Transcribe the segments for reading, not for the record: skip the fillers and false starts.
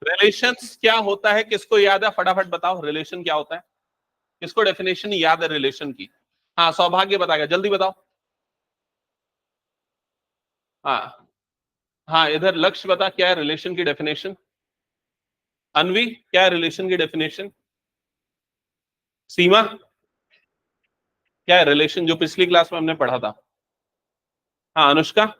Relations क्या होता है, किसको याद है, फटाफट बताओ रिलेशन क्या होता है, किसको डेफिनेशन याद है रिलेशन की? हाँ सौभाग्य बताएगा, जल्दी बताओ। हाँ हाँ, इधर लक्ष्य बता क्या है रिलेशन की डेफिनेशन। अनवी क्या है रिलेशन की डेफिनेशन? सीमा क्या है रिलेशन, जो पिछली क्लास में हमने पढ़ा था? हाँ अनुष्का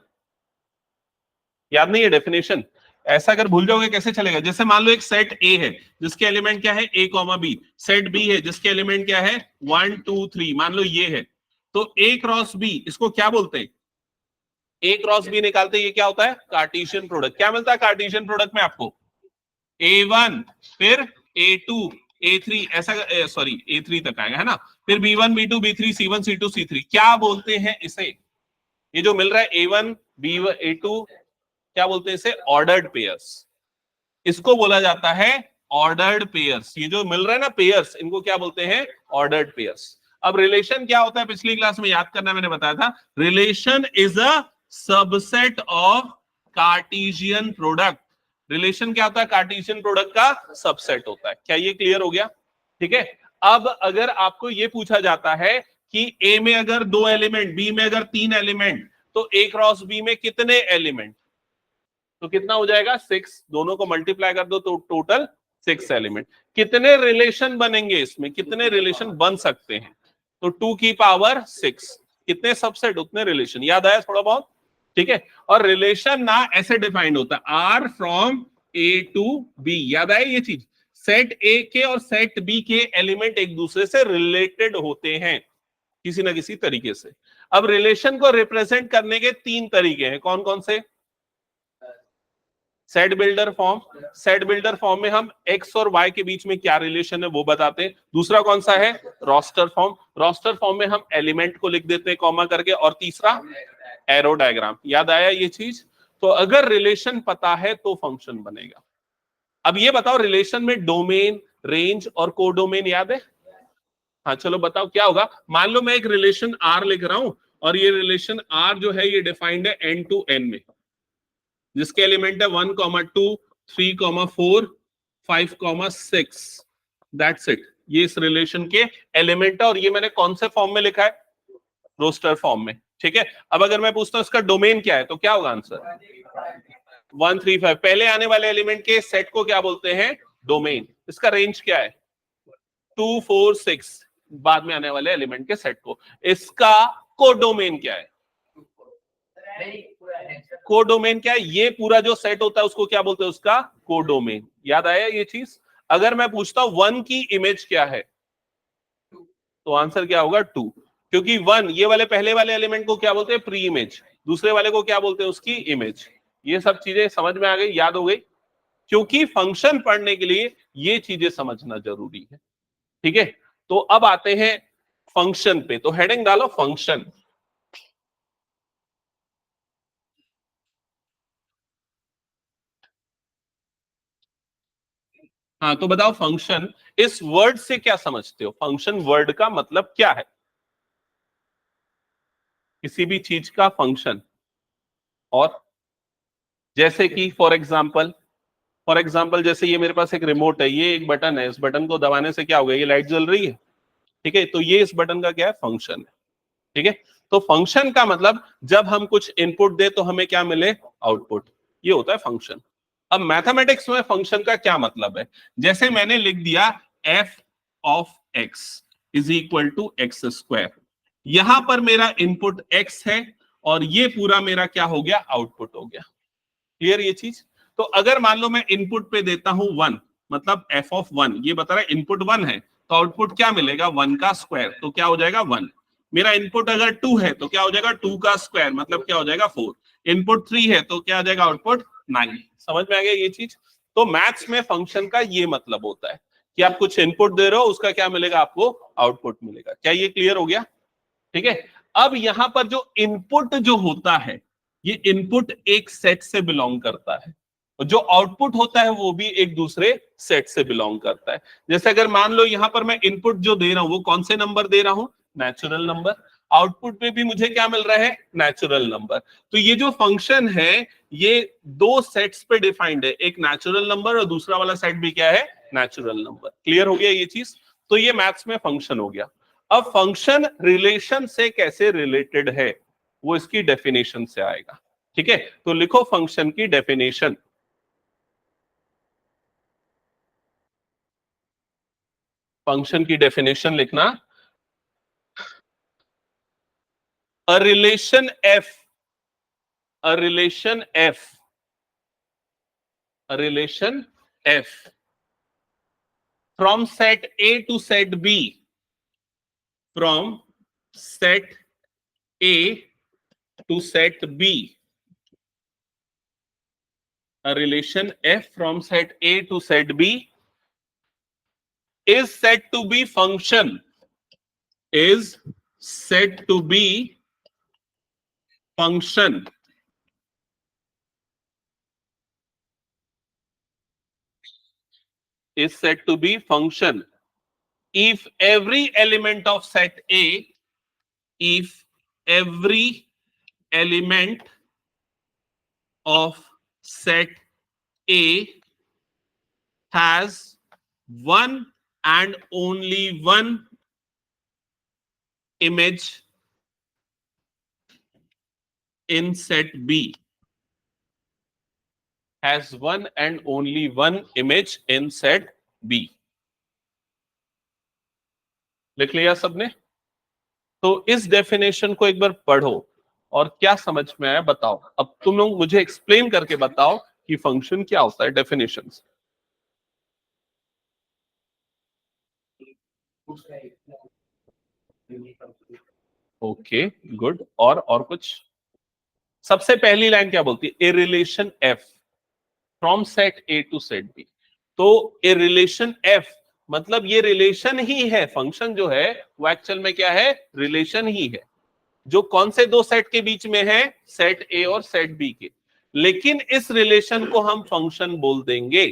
याद नहीं है डेफिनेशन? ऐसा अगर भूल जाओगे कैसे चलेगा? जैसे मान लो एक सेट ए है जिसके एलिमेंट क्या है ए कॉमा बी, सेट बी है जिसके एलिमेंट क्या है 1 2 3, मान लो ये है, तो ए क्रॉस बी इसको क्या बोलते हैं? ए क्रॉस बी निकालते ये क्या होता है? Cartesian product. क्या मिलता है कार्टेशियन प्रोडक्ट में आपको? A1 फिर A2 A3, ऐसा सॉरी A3 तक आएगा है ना, फिर B1 B2 B3 C1 C2 C3, क्या बोलते हैं इसे? ये जो मिल रहा है A1 B1 A2, क्या बोलते हैं इसे? Ordered pairs. इसको बोला जाता है ऑर्डर्ड पेयर्स। ये जो मिल रहा है ना पेयर्स, इनको क्या बोलते हैं? Ordered pairs. अब रिलेशन क्या होता है पिछली क्लास में याद करना, मैंने बताया था relation is a subset of Cartesian product. Relation क्या होता है? कार्टेशियन प्रोडक्ट का सबसेट होता है। क्या ये क्लियर हो गया? ठीक है। अब अगर आपको ये पूछा जाता है कि ए में अगर 2 एलिमेंट, बी में अगर 3 एलिमेंट, तो ए क्रॉस बी में कितने एलिमेंट? तो कितना हो जाएगा? 6। दोनों को मल्टीप्लाई कर दो तो टोटल 6 एलिमेंट। कितने रिलेशन बनेंगे इसमें, कितने रिलेशन बन सकते हैं? तो 2 की पावर 6, कितने सबसेट उतने रिलेशन। याद आया थोड़ा बहुत? ठीक है। और रिलेशन ना ऐसे डिफाइंड होता है R from A to B. याद आया ये चीज? सेट ए के और सेट बी के एलिमेंट एक दूसरे से रिलेटेड होते हैं किसी ना किसी तरीके से। अब रिलेशन को रिप्रेजेंट करने के 3 तरीके हैं, कौन कौन से? Set builder form. Set builder form में हम एक्स और वाई के बीच में क्या रिलेशन है वो बताते हैं। दूसरा कौन सा है? Roster form. रोस्टर फॉर्म में हम एलिमेंट को लिख देते हैं कॉमा करके। और तीसरा एरो डायग्राम। याद आया ये चीज? तो अगर रिलेशन पता है तो फंक्शन बनेगा। अब ये बताओ रिलेशन में डोमेन, रेंज और कोडोमेन याद है? हाँ चलो बताओ क्या होगा। मान लो मैं एक रिलेशन आर लिख रहा हूं और ये रिलेशन आर जो है ये डिफाइंड है एन टू एन में, जिसके एलिमेंट है 1 2 3 4 5 6। That's it. ये इस रिलेशन के एलिमेंट है और ये मैंने कौन से फॉर्म में लिखा है? रोस्टर फॉर्म में। ठीक है। अब अगर मैं पूछता हूं इसका डोमेन क्या है तो क्या होगा आंसर? 1 3 5। पहले आने वाले एलिमेंट के सेट को क्या बोलते हैं? डोमेन। इसका रेंज क्या है? 2 4 6। बाद में आने वाले एलिमेंट के सेट को। इसका कोडोमेन क्या है? कोडोमेन क्या है? ये पूरा जो सेट होता है उसको क्या बोलते हैं? उसका कोडोमेन। याद आया ये चीज? अगर मैं पूछता हूं 1 की इमेज क्या है तो आंसर क्या होगा? 2। क्योंकि 1 ये वाले पहले वाले एलिमेंट को क्या बोलते हैं? Pre image. दूसरे वाले को क्या बोलते हैं? उसकी इमेज। ये सब चीजें समझ में आ गई, याद हो गई? क्योंकि फंक्शन पढ़ने के लिए ये चीजें समझना जरूरी है। ठीक है। तो अब आते हैं फंक्शन पे, तो हेडिंग डालो फंक्शन। हाँ तो बताओ फंक्शन, इस वर्ड से क्या समझते हो? फंक्शन वर्ड का मतलब क्या है? किसी भी चीज का फंक्शन। और जैसे कि फॉर एग्जाम्पल जैसे ये मेरे पास एक रिमोट है, ये एक बटन है, इस बटन को दबाने से क्या होगा? ये लाइट जल रही है। ठीक है। तो ये इस बटन का क्या है? फंक्शन है। ठीक है। तो फंक्शन का मतलब जब हम कुछ इनपुट दे तो हमें क्या मिले? आउटपुट। ये होता है फंक्शन। अब मैथमेटिक्स में फंक्शन का क्या मतलब है? जैसे मैंने लिख दिया f of x is equal to x square. यहां पर मेरा इनपुट एक्स है और ये पूरा मेरा क्या हो गया? आउटपुट हो गया। क्लियर ये चीज? तो अगर मान लो मैं इनपुट पे देता हूं 1, मतलब एफ ऑफ 1, ये बता रहा है इनपुट 1 है तो आउटपुट क्या मिलेगा? 1 का स्क्वायर। तो क्या हो जाएगा? 1। मेरा इनपुट अगर 2 है तो क्या हो जाएगा? 2 का स्क्वायर, मतलब क्या हो जाएगा? 4। इनपुट 3 है तो क्या आ जाएगा? आउटपुट 9। समझ में आ गया ये चीज? तो मैथ्स में फंक्शन का ये मतलब होता है कि आप कुछ इनपुट दे रहे हो, उसका क्या मिलेगा? आपको आउटपुट मिलेगा। क्या ये क्लियर हो गया? ठीक है। अब यहां पर जो इनपुट जो होता है, ये इनपुट एक सेट से बिलोंग करता है और जो आउटपुट होता है वो भी एक दूसरे सेट से बिलोंग करता है। जैसे अगर मान लो यहां पर मैं इनपुट जो दे रहा हूं वो कौन से नंबर दे रहा हूं? Natural number. आउटपुट में भी मुझे क्या मिल रहा है, नेचुरल नंबर। तो ये जो फंक्शन है ये दो सेट्स पे डिफाइंड है, एक नेचुरल नंबर और दूसरा वाला सेट भी क्या है, नेचुरल नंबर। क्लियर हो गया ये चीज? तो ये मैथ्स में फंक्शन हो गया। अब फंक्शन रिलेशन से कैसे रिलेटेड है वो इसकी डेफिनेशन से आएगा। ठीक है, तो लिखो फंक्शन की डेफिनेशन। फंक्शन की डेफिनेशन लिखना, a relation F, a relation f, a relation f from set A to set B, from set A to set B, a relation f from set A to set B is said to be function, is said to be function, is said to be function if every element of set A, if every element of set A has one and only one image in set B, has one and only one image in set B. लिख लिया सबने? तो इस definition को एक बार पढ़ो और क्या समझ में आया बताओ। अब तुम लोग मुझे एक्सप्लेन करके बताओ कि फंक्शन क्या होता है डेफिनेशन से। ओके गुड, और कुछ? सबसे पहली लाइन क्या बोलती है, a relation f from set A to set B. तो ए रिलेशन एफ मतलब ये रिलेशन ही है, फंक्शन जो है वो एक्चुअल में क्या है, रिलेशन ही है, जो कौन से दो सेट के बीच में है, सेट ए और सेट बी के। लेकिन इस रिलेशन को हम फंक्शन बोल देंगे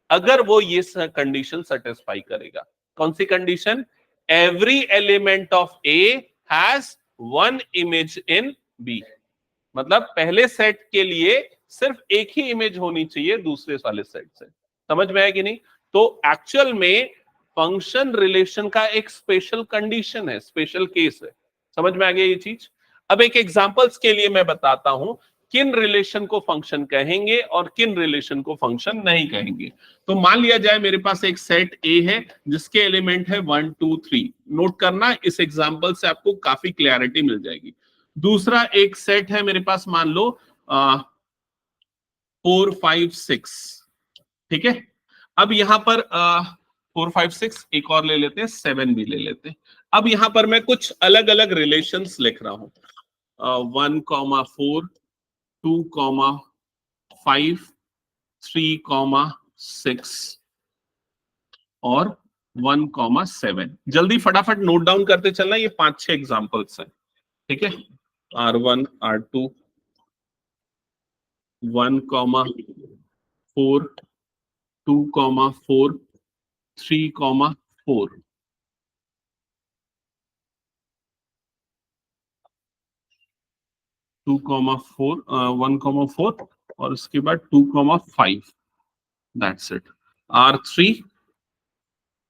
अगर वो ये कंडीशन सेटिस्फाई करेगा। कौन सी condition? Every element of A has one image in B. मतलब पहले सेट के लिए सिर्फ एक ही इमेज होनी चाहिए दूसरे वाले सेट से। समझ में आया कि नहीं? तो एक्चुअल में फंक्शन रिलेशन का एक स्पेशल कंडीशन है, स्पेशल केस है। समझ में आ गया ये चीज? अब एक एग्जांपल्स के लिए मैं बताता हूं किन रिलेशन को फंक्शन कहेंगे और किन रिलेशन को फंक्शन नहीं कहेंगे। तो मान लिया जाए मेरे पास एक सेट ए है जिसके एलिमेंट है 1 2 3। नोट करना, इस एग्जांपल से आपको काफी क्लैरिटी मिल जाएगी। दूसरा एक सेट है मेरे पास, मान लो 4 5 6। ठीक है, अब यहां पर 4 5 6 एक और ले लेते हैं, 7 भी ले लेते हैं। अब यहां पर मैं कुछ अलग अलग रिलेशंस लिख रहा हूं, 1 4 2 5 3 6 और 1 7। जल्दी फटाफट नोट डाउन करते चलना, ये 5-6 एग्जांपल्स हैं। ठीक है, R1 R2 1 4 2 4 3 4। Two comma four 1 4 और उसके बाद 2 5। That's it. R3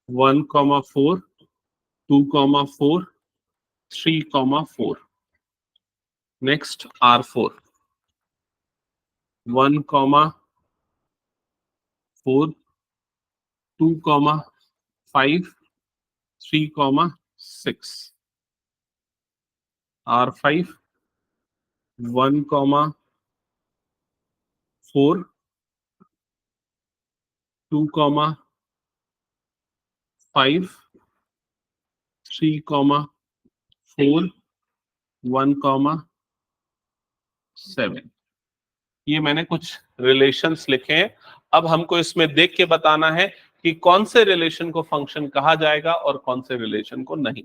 1 4 2 4 3 4। Next R4 1 4 2 5 3 6। R5 1 4 2 5 3 4 1 7। ये मैंने कुछ रिलेशंस लिखे हैं। अब हमको इसमें देख के बताना है कि कौन से रिलेशन को फंक्शन कहा जाएगा और कौन से रिलेशन को नहीं,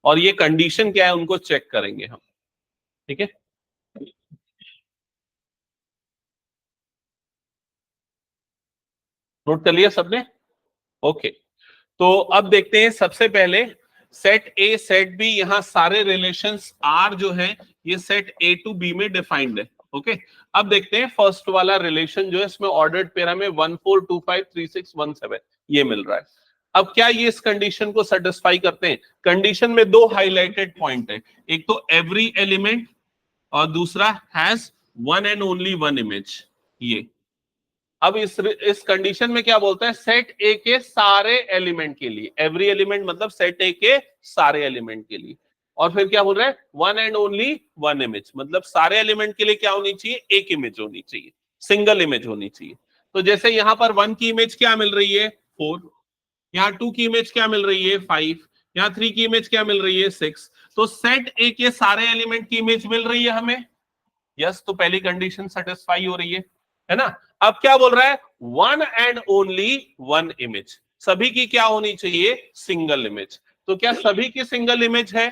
और ये कंडीशन क्या है उनको चेक करेंगे हम। ठीक है, नोट कर लिया सबने? ओके, तो अब देखते हैं सबसे पहले सेट ए सेट बी, यहाँ सारे रिलेशंस आर जो है ये सेट ए टू बी में डिफाइंड है। ओके, अब देखते हैं फर्स्ट वाला रिलेशन जो है इसमें ऑर्डर्ड पेरा में 1 4 2 5 3 6 1 7 ये मिल रहा है। अब क्या ये इस कंडीशन को सेटिस्फाई करते हैं? कंडीशन में दो हाईलाइटेड पॉइंट है, एक तो एवरी एलिमेंट और दूसरा has one and only one image. ये अब इस कंडीशन में क्या बोलता है? सेट ए के सारे एलिमेंट के लिए, एवरी एलिमेंट मतलब सेट ए के सारे एलिमेंट के लिए। और फिर क्या बोल रहा है? One and only one image, मतलब सारे एलिमेंट के लिए क्या होनी चाहिए? एक इमेज होनी चाहिए, सिंगल इमेज होनी चाहिए। तो जैसे यहां पर वन की इमेज क्या मिल रही है? 4। यहाँ 2 की इमेज क्या मिल रही है? 5। यहाँ 3 की इमेज क्या मिल रही है? 6। तो सेट ए के सारे एलिमेंट की इमेज मिल रही है हमें। यस, तो पहली कंडीशन सेटिस्फाई हो रही है ना। अब क्या बोल रहा है? One and only one image, सभी की क्या होनी चाहिए? Single image. तो क्या सभी की सिंगल इमेज है?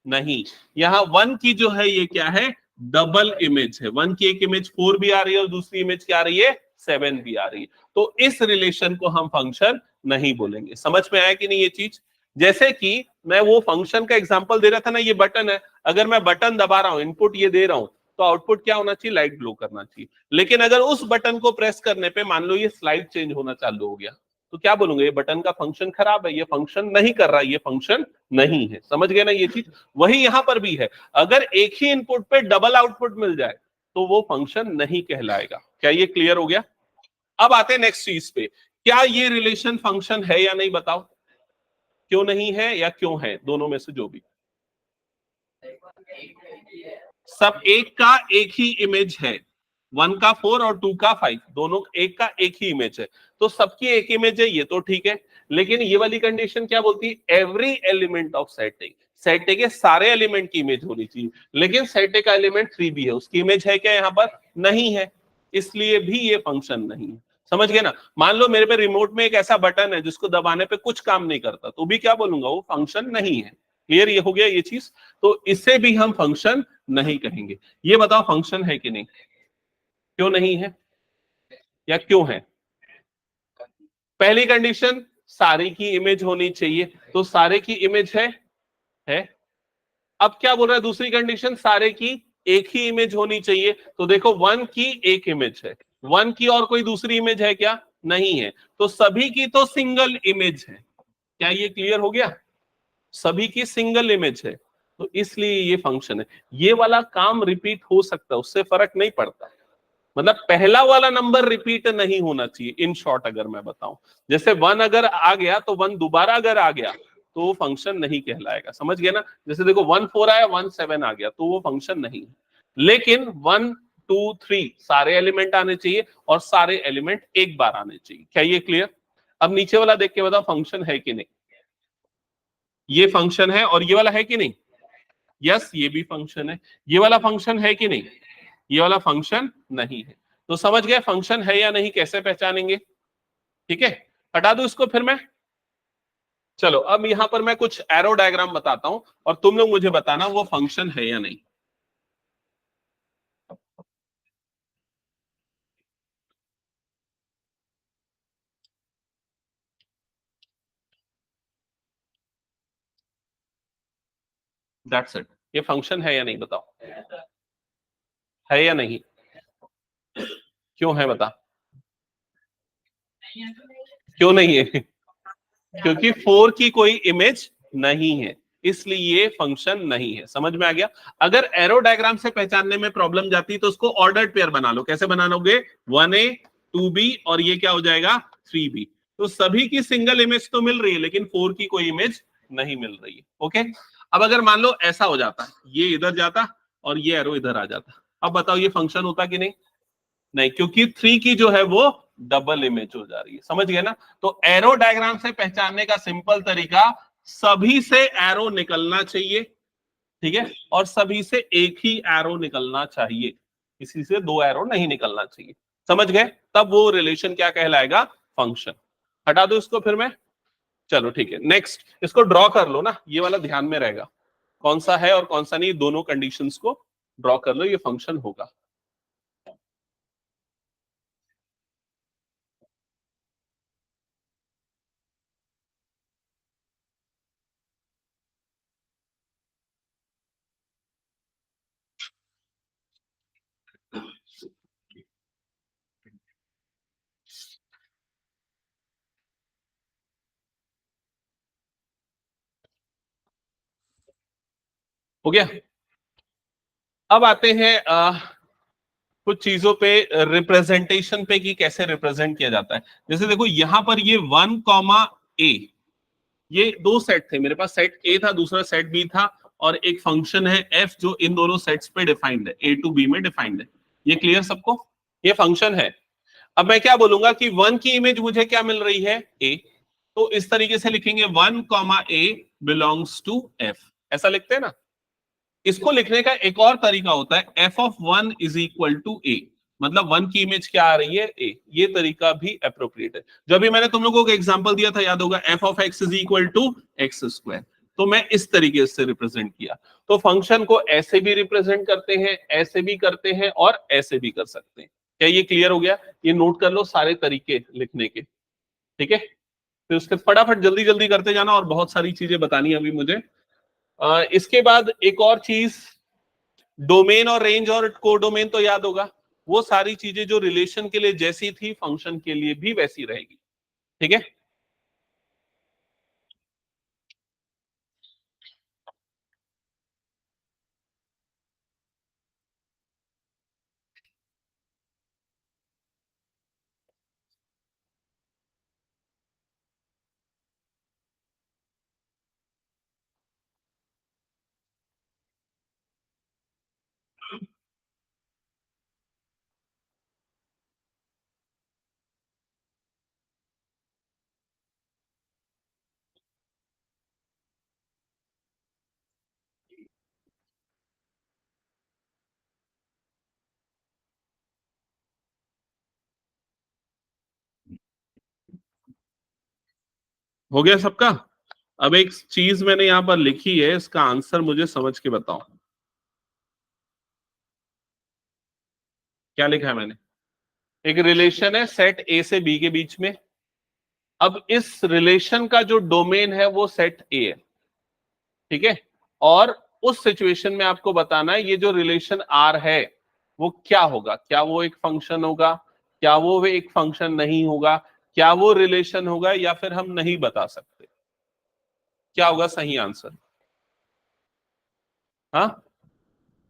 नहीं, यहां वन की जो है ये क्या है? डबल इमेज है। वन की एक इमेज 4 भी आ रही है और दूसरी इमेज क्या आ रही है? 7 भी आ रही है। तो इस रिलेशन को हम फंक्शन नहीं बोलेंगे। समझ में आया कि नहीं ये चीज? जैसे कि मैं वो फंक्शन का एग्जांपल दे रहा था ना, ये बटन है, अगर मैं बटन दबा रहा हूं, इनपुट ये दे रहा हूं, तो आउटपुट क्या होना चाहिए? लाइट ग्लो करना चाहिए। लेकिन अगर उस बटन को प्रेस करने पे मान लो ये स्लाइड चेंज होना चालू हो गया, तो क्या बोलूंगा? ये बटन का फंक्शन खराब है, ये फंक्शन नहीं कर रहा है, ये फंक्शन नहीं है। समझ गए ना ये चीज? वही यहां पर भी है, अगर एक ही इनपुट पे डबल आउटपुट मिल जाए तो वो फंक्शन नहीं कहलाएगा। क्या ये क्लियर हो गया? अब आते हैं नेक्स्ट चीज पे, क्या ये रिलेशन फंक्शन है या नहीं? बताओ क्यों नहीं है या क्यों है, दोनों में से जो भी। सब एक का एक ही इमेज है, 1 का 4 और 2 का 5, दोनों एक का एक ही इमेज है, तो सबकी एक इमेज है, ये तो ठीक है। लेकिन ये वाली कंडीशन क्या बोलती है? Every element of set A, set ए के सारे एलिमेंट की इमेज होनी चाहिए। लेकिन सेट ए का एलिमेंट 3 भी है, उसकी इमेज है क्या यहाँ पर? नहीं है, इसलिए भी ये फंक्शन नहीं है। समझ गए ना? मान लो मेरे पे रिमोट में एक ऐसा बटन है जिसको दबाने पे कुछ काम नहीं करता, तो भी क्या बोलूंगा? वो फंक्शन नहीं है। क्लियर ये हो गया ये चीज? तो इसे भी हम फंक्शन नहीं कहेंगे। ये बताओ फंक्शन है कि नहीं? क्यों नहीं है या क्यों है? पहली कंडीशन, सारे की इमेज होनी चाहिए, तो सारे की इमेज है। अब क्या बोल रहा है दूसरी कंडीशन? सारे की एक ही इमेज होनी चाहिए, तो देखो वन की एक इमेज है, वन की और कोई दूसरी इमेज है क्या? नहीं है, तो सभी की तो सिंगल इमेज है। क्या ये क्लियर हो गया? सभी की सिंगल इमेज है, तो इसलिए ये फंक्शन है। ये वाला काम रिपीट हो सकता है, उससे फर्क नहीं पड़ता। मतलब पहला वाला नंबर रिपीट नहीं होना चाहिए। इन शॉर्ट अगर मैं बताऊं, जैसे 1 अगर आ गया तो 1 दोबारा अगर आ गया तो वो फंक्शन नहीं कहलाएगा। समझ गए ना? जैसे देखो 1 4 आया, 1 7 आ गया, तो वो फंक्शन नहीं है। लेकिन 1 2 3 सारे एलिमेंट आने चाहिए और सारे एलिमेंट एक बार आने चाहिए। क्या ये क्लियर? अब नीचे वाला देख के बताओ फंक्शन है कि नहीं? ये फंक्शन है और ये वाला है कि नहीं? यस, ये भी फंक्शन है। ये वाला फंक्शन है कि नहीं? ये वाला फंक्शन नहीं है। तो समझ गए फंक्शन है या नहीं कैसे पहचानेंगे? ठीक है, हटा दो इसको फिर मैं। चलो अब यहां पर मैं कुछ एरो डायग्राम बताता हूं और तुम लोग मुझे बताना वो फंक्शन है या नहीं। That's it. ये फंक्शन है या नहीं बताओ? है या नहीं? क्यों है बता? क्यों नहीं है? क्योंकि 4 की कोई इमेज नहीं है, इसलिए ये फंक्शन नहीं है। समझ में आ गया? अगर एरो डायग्राम से पहचानने में प्रॉब्लम जाती तो उसको ऑर्डर्ड पेयर बना लो। कैसे बना लोगे? 1a 2b और ये क्या हो जाएगा? 3b। तो सभी की सिंगल इमेज तो मिल रही है, लेकिन 4 की कोई इमेज नहीं मिल रही है। ओके, अब अगर मान लो ऐसा हो जाता, ये इधर जाता और ये एरो इधर आ जाता, अब बताओ ये फंक्शन होता कि नहीं? नहीं, क्योंकि 3 की जो है वो डबल इमेज हो जा रही है। समझ गए ना? तो एरो डायग्राम से पहचानने का सिंपल तरीका, सभी से एरो निकलना चाहिए, ठीक है, और सभी से एक ही एरो निकलना चाहिए, किसी से दो एरो नहीं निकलना चाहिए। समझ गए? तब वो रिलेशन क्या कहलाएगा? फंक्शन। हटा दो इसको फिर मैं। चलो ठीक है, नेक्स्ट इसको ड्रॉ कर लो ना, ये वाला ध्यान में रहेगा, कौन सा है और कौन सा नहीं, दोनों कंडीशंस को ड्रॉ कर लो, ये फंक्शन होगा। हो गया। अब आते हैं कुछ चीजों पे, रिप्रेजेंटेशन पे कि कैसे रिप्रेजेंट किया जाता है। जैसे देखो यहां पर ये 1, A, ये दो सेट थे मेरे पास, सेट ए था, दूसरा सेट बी था, और एक फंक्शन है एफ जो इन दोनों सेट्स पे डिफाइंड है, ए टू बी में डिफाइंड है। ये क्लियर सबको? ये फंक्शन है। अब मैं क्या बोलूंगा कि 1 की इमेज मुझे क्या मिल रही है, ए। तो इस तरीके से लिखेंगे 1, A बिलोंग्स टू एफ, ऐसा लिखते हैं ना। इसको लिखने का एक और तरीका होता है, f of 1 is equal to a, मतलब 1 की इमेज क्या आ रही है, ए। ये तरीका भी अप्रोप्रिएट है। जब भी मैंने तुम लोगों को एग्जांपल दिया था, याद होगा, f of x is equal to x square, तो मैं इस तरीके से रिप्रेजेंट किया। तो फंक्शन को ऐसे भी रिप्रेजेंट करते हैं, ऐसे भी करते हैं, और ऐसे भी कर सकते हैं। क्या ये क्लियर हो गया? ये नोट कर लो सारे तरीके लिखने के, ठीक है। फिर उसके फटाफट जल्दी जल्दी करते जाना, और बहुत सारी चीजें बतानी है अभी मुझे। इसके बाद एक और चीज, डोमेन और रेंज और कोडोमेन तो याद होगा। वो सारी चीजें जो रिलेशन के लिए जैसी थी, फंक्शन के लिए भी वैसी रहेगी, ठीक है। हो गया सबका? अब एक चीज मैंने यहां पर लिखी है, इसका आंसर मुझे समझ के बताओ। क्या लिखा है मैंने? एक रिलेशन है सेट ए से बी के बीच में। अब इस रिलेशन का जो डोमेन है वो सेट ए है, ठीक है। और उस सिचुएशन में आपको बताना है ये जो रिलेशन आर है वो क्या होगा, क्या वो एक फंक्शन होगा, क्या वो एक फंक्शन नहीं होगा, क्या वो रिलेशन होगा, या फिर हम नहीं बता सकते। क्या होगा सही आंसर? हाँ,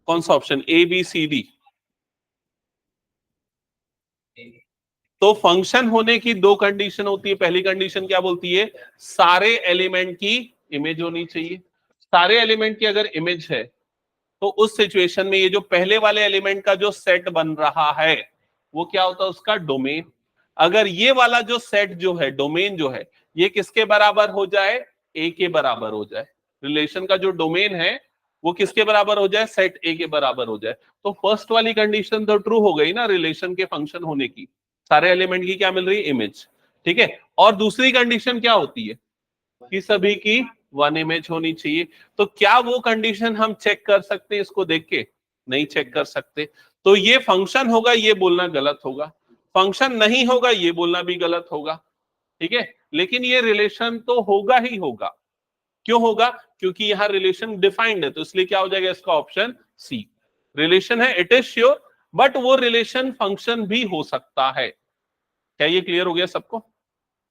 कौन सा option, A B C D? तो फंक्शन होने की दो कंडीशन होती है। पहली कंडीशन क्या बोलती है, सारे एलिमेंट की इमेज होनी चाहिए। सारे एलिमेंट की अगर इमेज है तो उस सिचुएशन में ये जो पहले वाले एलिमेंट का जो सेट बन रहा है वो क्या होता है, उसका डोमेन। अगर ये वाला जो सेट जो है, डोमेन जो है, ये किसके बराबर हो जाए, ए के बराबर हो जाए। रिलेशन का जो डोमेन है वो किसके बराबर हो जाए, सेट ए के बराबर हो जाए। तो फर्स्ट वाली कंडीशन तो ट्रू हो गई ना, रिलेशन के फंक्शन होने की, सारे एलिमेंट की क्या मिल रही है, इमेज, ठीक है। और दूसरी कंडीशन क्या होती है कि सभी की वन इमेज होनी चाहिए। तो क्या वो कंडीशन हम चेक कर सकते हैं इसको देख के? नहीं चेक कर सकते। तो ये फंक्शन होगा ये बोलना गलत होगा, फंक्शन नहीं होगा ये बोलना भी गलत होगा, ठीक है। लेकिन ये रिलेशन तो होगा ही होगा। क्यों होगा? क्योंकि यहां रिलेशन डिफाइंड है, तो इसलिए क्या हो जाएगा इसका ऑप्शन सी। रिलेशन है, इट इज श्योर, बट वो रिलेशन फंक्शन भी हो सकता है। क्या ये क्लियर हो गया सबको?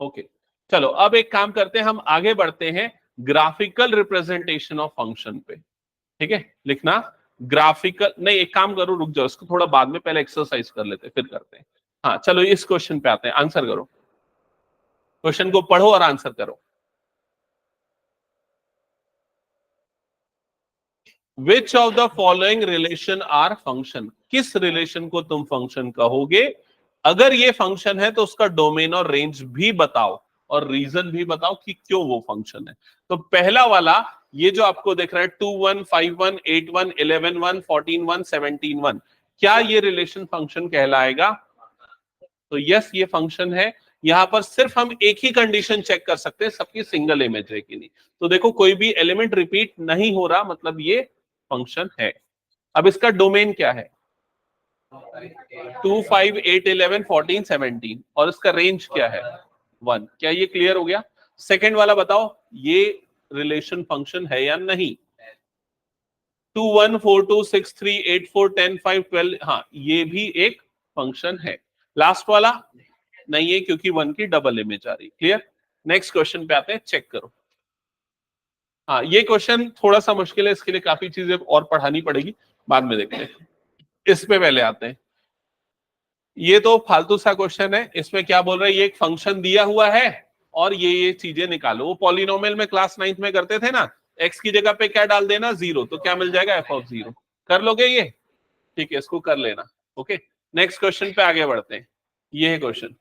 ओके। चलो अब एक काम करते हैं, हम आगे बढ़ते हैं ग्राफिकल रिप्रेजेंटेशन ऑफ फंक्शन पे, ठीक है। लिखना ग्राफिकल, नहीं एक काम करो, रुक जाओ, इसको थोड़ा बाद में, पहले एक्सरसाइज कर लेते हैं फिर करते हैं। हाँ चलो इस क्वेश्चन पे आते हैं, आंसर करो, क्वेश्चन को पढ़ो और आंसर करो। Which of the following relation are function? किस रिलेशन को तुम फंक्शन कहोगे? अगर ये फंक्शन है तो उसका डोमेन और रेंज भी बताओ, और रीजन भी बताओ कि क्यों वो फंक्शन है। तो पहला वाला, ये जो आपको दिख रहा है 2, 1, 5, 1, 8, 1, 11, 1, 14, 1, 17, 1, क्या ये रिलेशन फंक्शन कहलाएगा? तो यस ये फंक्शन है। यहां पर सिर्फ हम एक ही कंडीशन चेक कर सकते हैं, सबकी सिंगल इमेज है कि नहीं। तो देखो कोई भी एलिमेंट रिपीट नहीं हो रहा, मतलब ये फंक्शन है। अब इसका डोमेन क्या है, 2, 5, 8, 11, 14, 17, और इसका रेंज क्या है, 1। क्या ये क्लियर हो गया? सेकेंड वाला बताओ, ये रिलेशन फंक्शन है या नहीं? 2, 1, 4, 2, 6, 3, 8, 4, 10, 5, 12, हाँ ये भी एक फंक्शन है। लास्ट वाला नहीं है क्योंकि 1 की डबल इमेज आ रही। क्लियर? नेक्स्ट क्वेश्चन पे आते हैं, चेक करो। हाँ, ये क्वेश्चन थोड़ा सा मुश्किल है, इसके लिए काफी चीजें और पढ़ानी पड़ेगी, बाद में देखते हैं। इस पे पहले आते हैं। ये तो फालतू सा क्वेश्चन है, इसमें क्या बोल रहा है, ये एक फंक्शन दिया हुआ है और ये चीजें निकालो। वो पॉलिनोमियल में क्लास 9th में करते थे ना, एक्स की जगह पे क्या डाल देना, 0, तो क्या मिल जाएगा, एफ ऑफ 0। कर लोगे ये? ठीक है, इसको कर लेना। ओके, नेक्स्ट क्वेश्चन पे आगे बढ़ते हैं। ये है क्वेश्चन,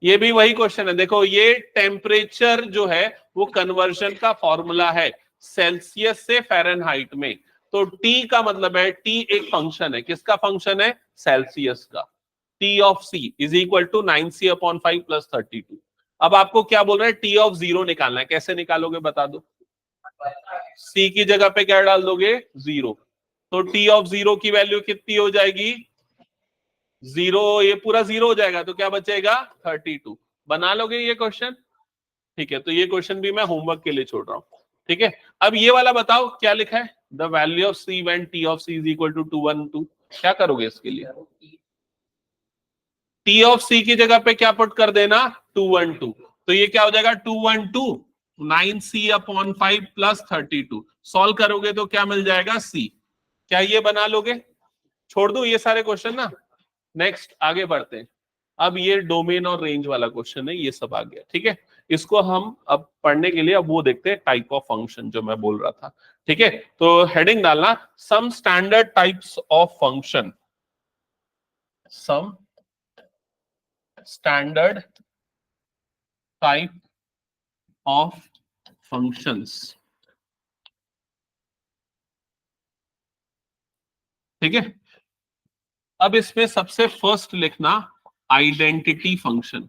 ये भी वही क्वेश्चन है। देखो, ये टेम्परेचर जो है वो कन्वर्जन का फॉर्मूला है सेल्सियस से फ़ारेनहाइट में। तो टी का मतलब है, टी एक फंक्शन है, किसका फंक्शन है, सेल्सियस का। T of C is equal to 9c/5 plus 32। अब आपको क्या बोल रहा है, टी ऑफ 0 निकालना है। कैसे निकालोगे बता दो। सी की जगह पे क्या डाल दोगे, 0। तो टी ऑफ 0 की वैल्यू कितनी हो जाएगी, 0। ये पूरा 0 हो जाएगा, तो क्या बचेगा, 32। बना लोगे ये क्वेश्चन? ठीक है, तो ये क्वेश्चन भी मैं होमवर्क के लिए छोड़ रहा हूं। ठीक है, अब ये वाला बताओ क्या लिखा है, the value of C when T of C is equal to 212। क्या करोगे इसके लिए, टी ऑफ सी की जगह पे क्या पुट कर देना, 212। तो ये क्या हो जाएगा, 212 9c/5 प्लस 32। सॉल्व करोगे तो क्या मिल जाएगा, सी। क्या ये बना लोगे? छोड़ दो ये सारे क्वेश्चन ना, नेक्स्ट आगे बढ़ते हैं। अब ये डोमेन और रेंज वाला क्वेश्चन है, ये सब आ गया। ठीक है, इसको हम अब पढ़ने के लिए अब वो देखते हैं, टाइप ऑफ फंक्शन जो मैं बोल रहा था। ठीक है, तो हेडिंग डालना, some standard types of function, some standard type of functions. ठीक है, अब इसमें सबसे फर्स्ट लिखना आइडेंटिटी फंक्शन,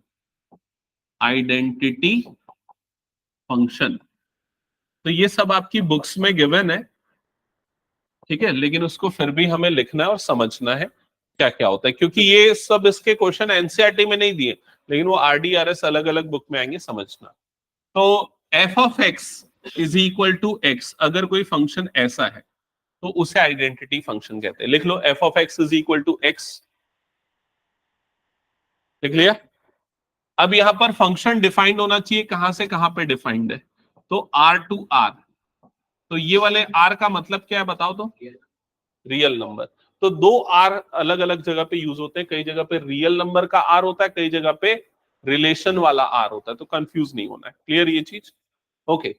आइडेंटिटी फंक्शन। तो ये सब आपकी बुक्स में गिवन है, ठीक है, लेकिन उसको फिर भी हमें लिखना है और समझना है क्या क्या होता है, क्योंकि ये सब इसके क्वेश्चन एनसीईआरटी में नहीं दिए, लेकिन वो आरडीआरएस अलग अलग बुक में आएंगे, समझना। तो f of x is equal to x, अगर कोई फंक्शन ऐसा है तो उसे आइडेंटिटी फंक्शन कहते हैं। लिख लो, f of x is equal to x. लिख लिया? अब यहां पर फंक्शन डिफाइंड होना चाहिए, कहां से कहां पे डिफाइंड है, तो आर टू आर। तो ये वाले आर का मतलब क्या है बताओ तो, रियल नंबर। तो दो आर अलग अलग जगह पे यूज होते हैं, कई जगह पे रियल नंबर का आर होता है, कई जगह पे रिलेशन वाला आर होता है, तो कंफ्यूज नहीं होना है। क्लियर ये चीज? ओके,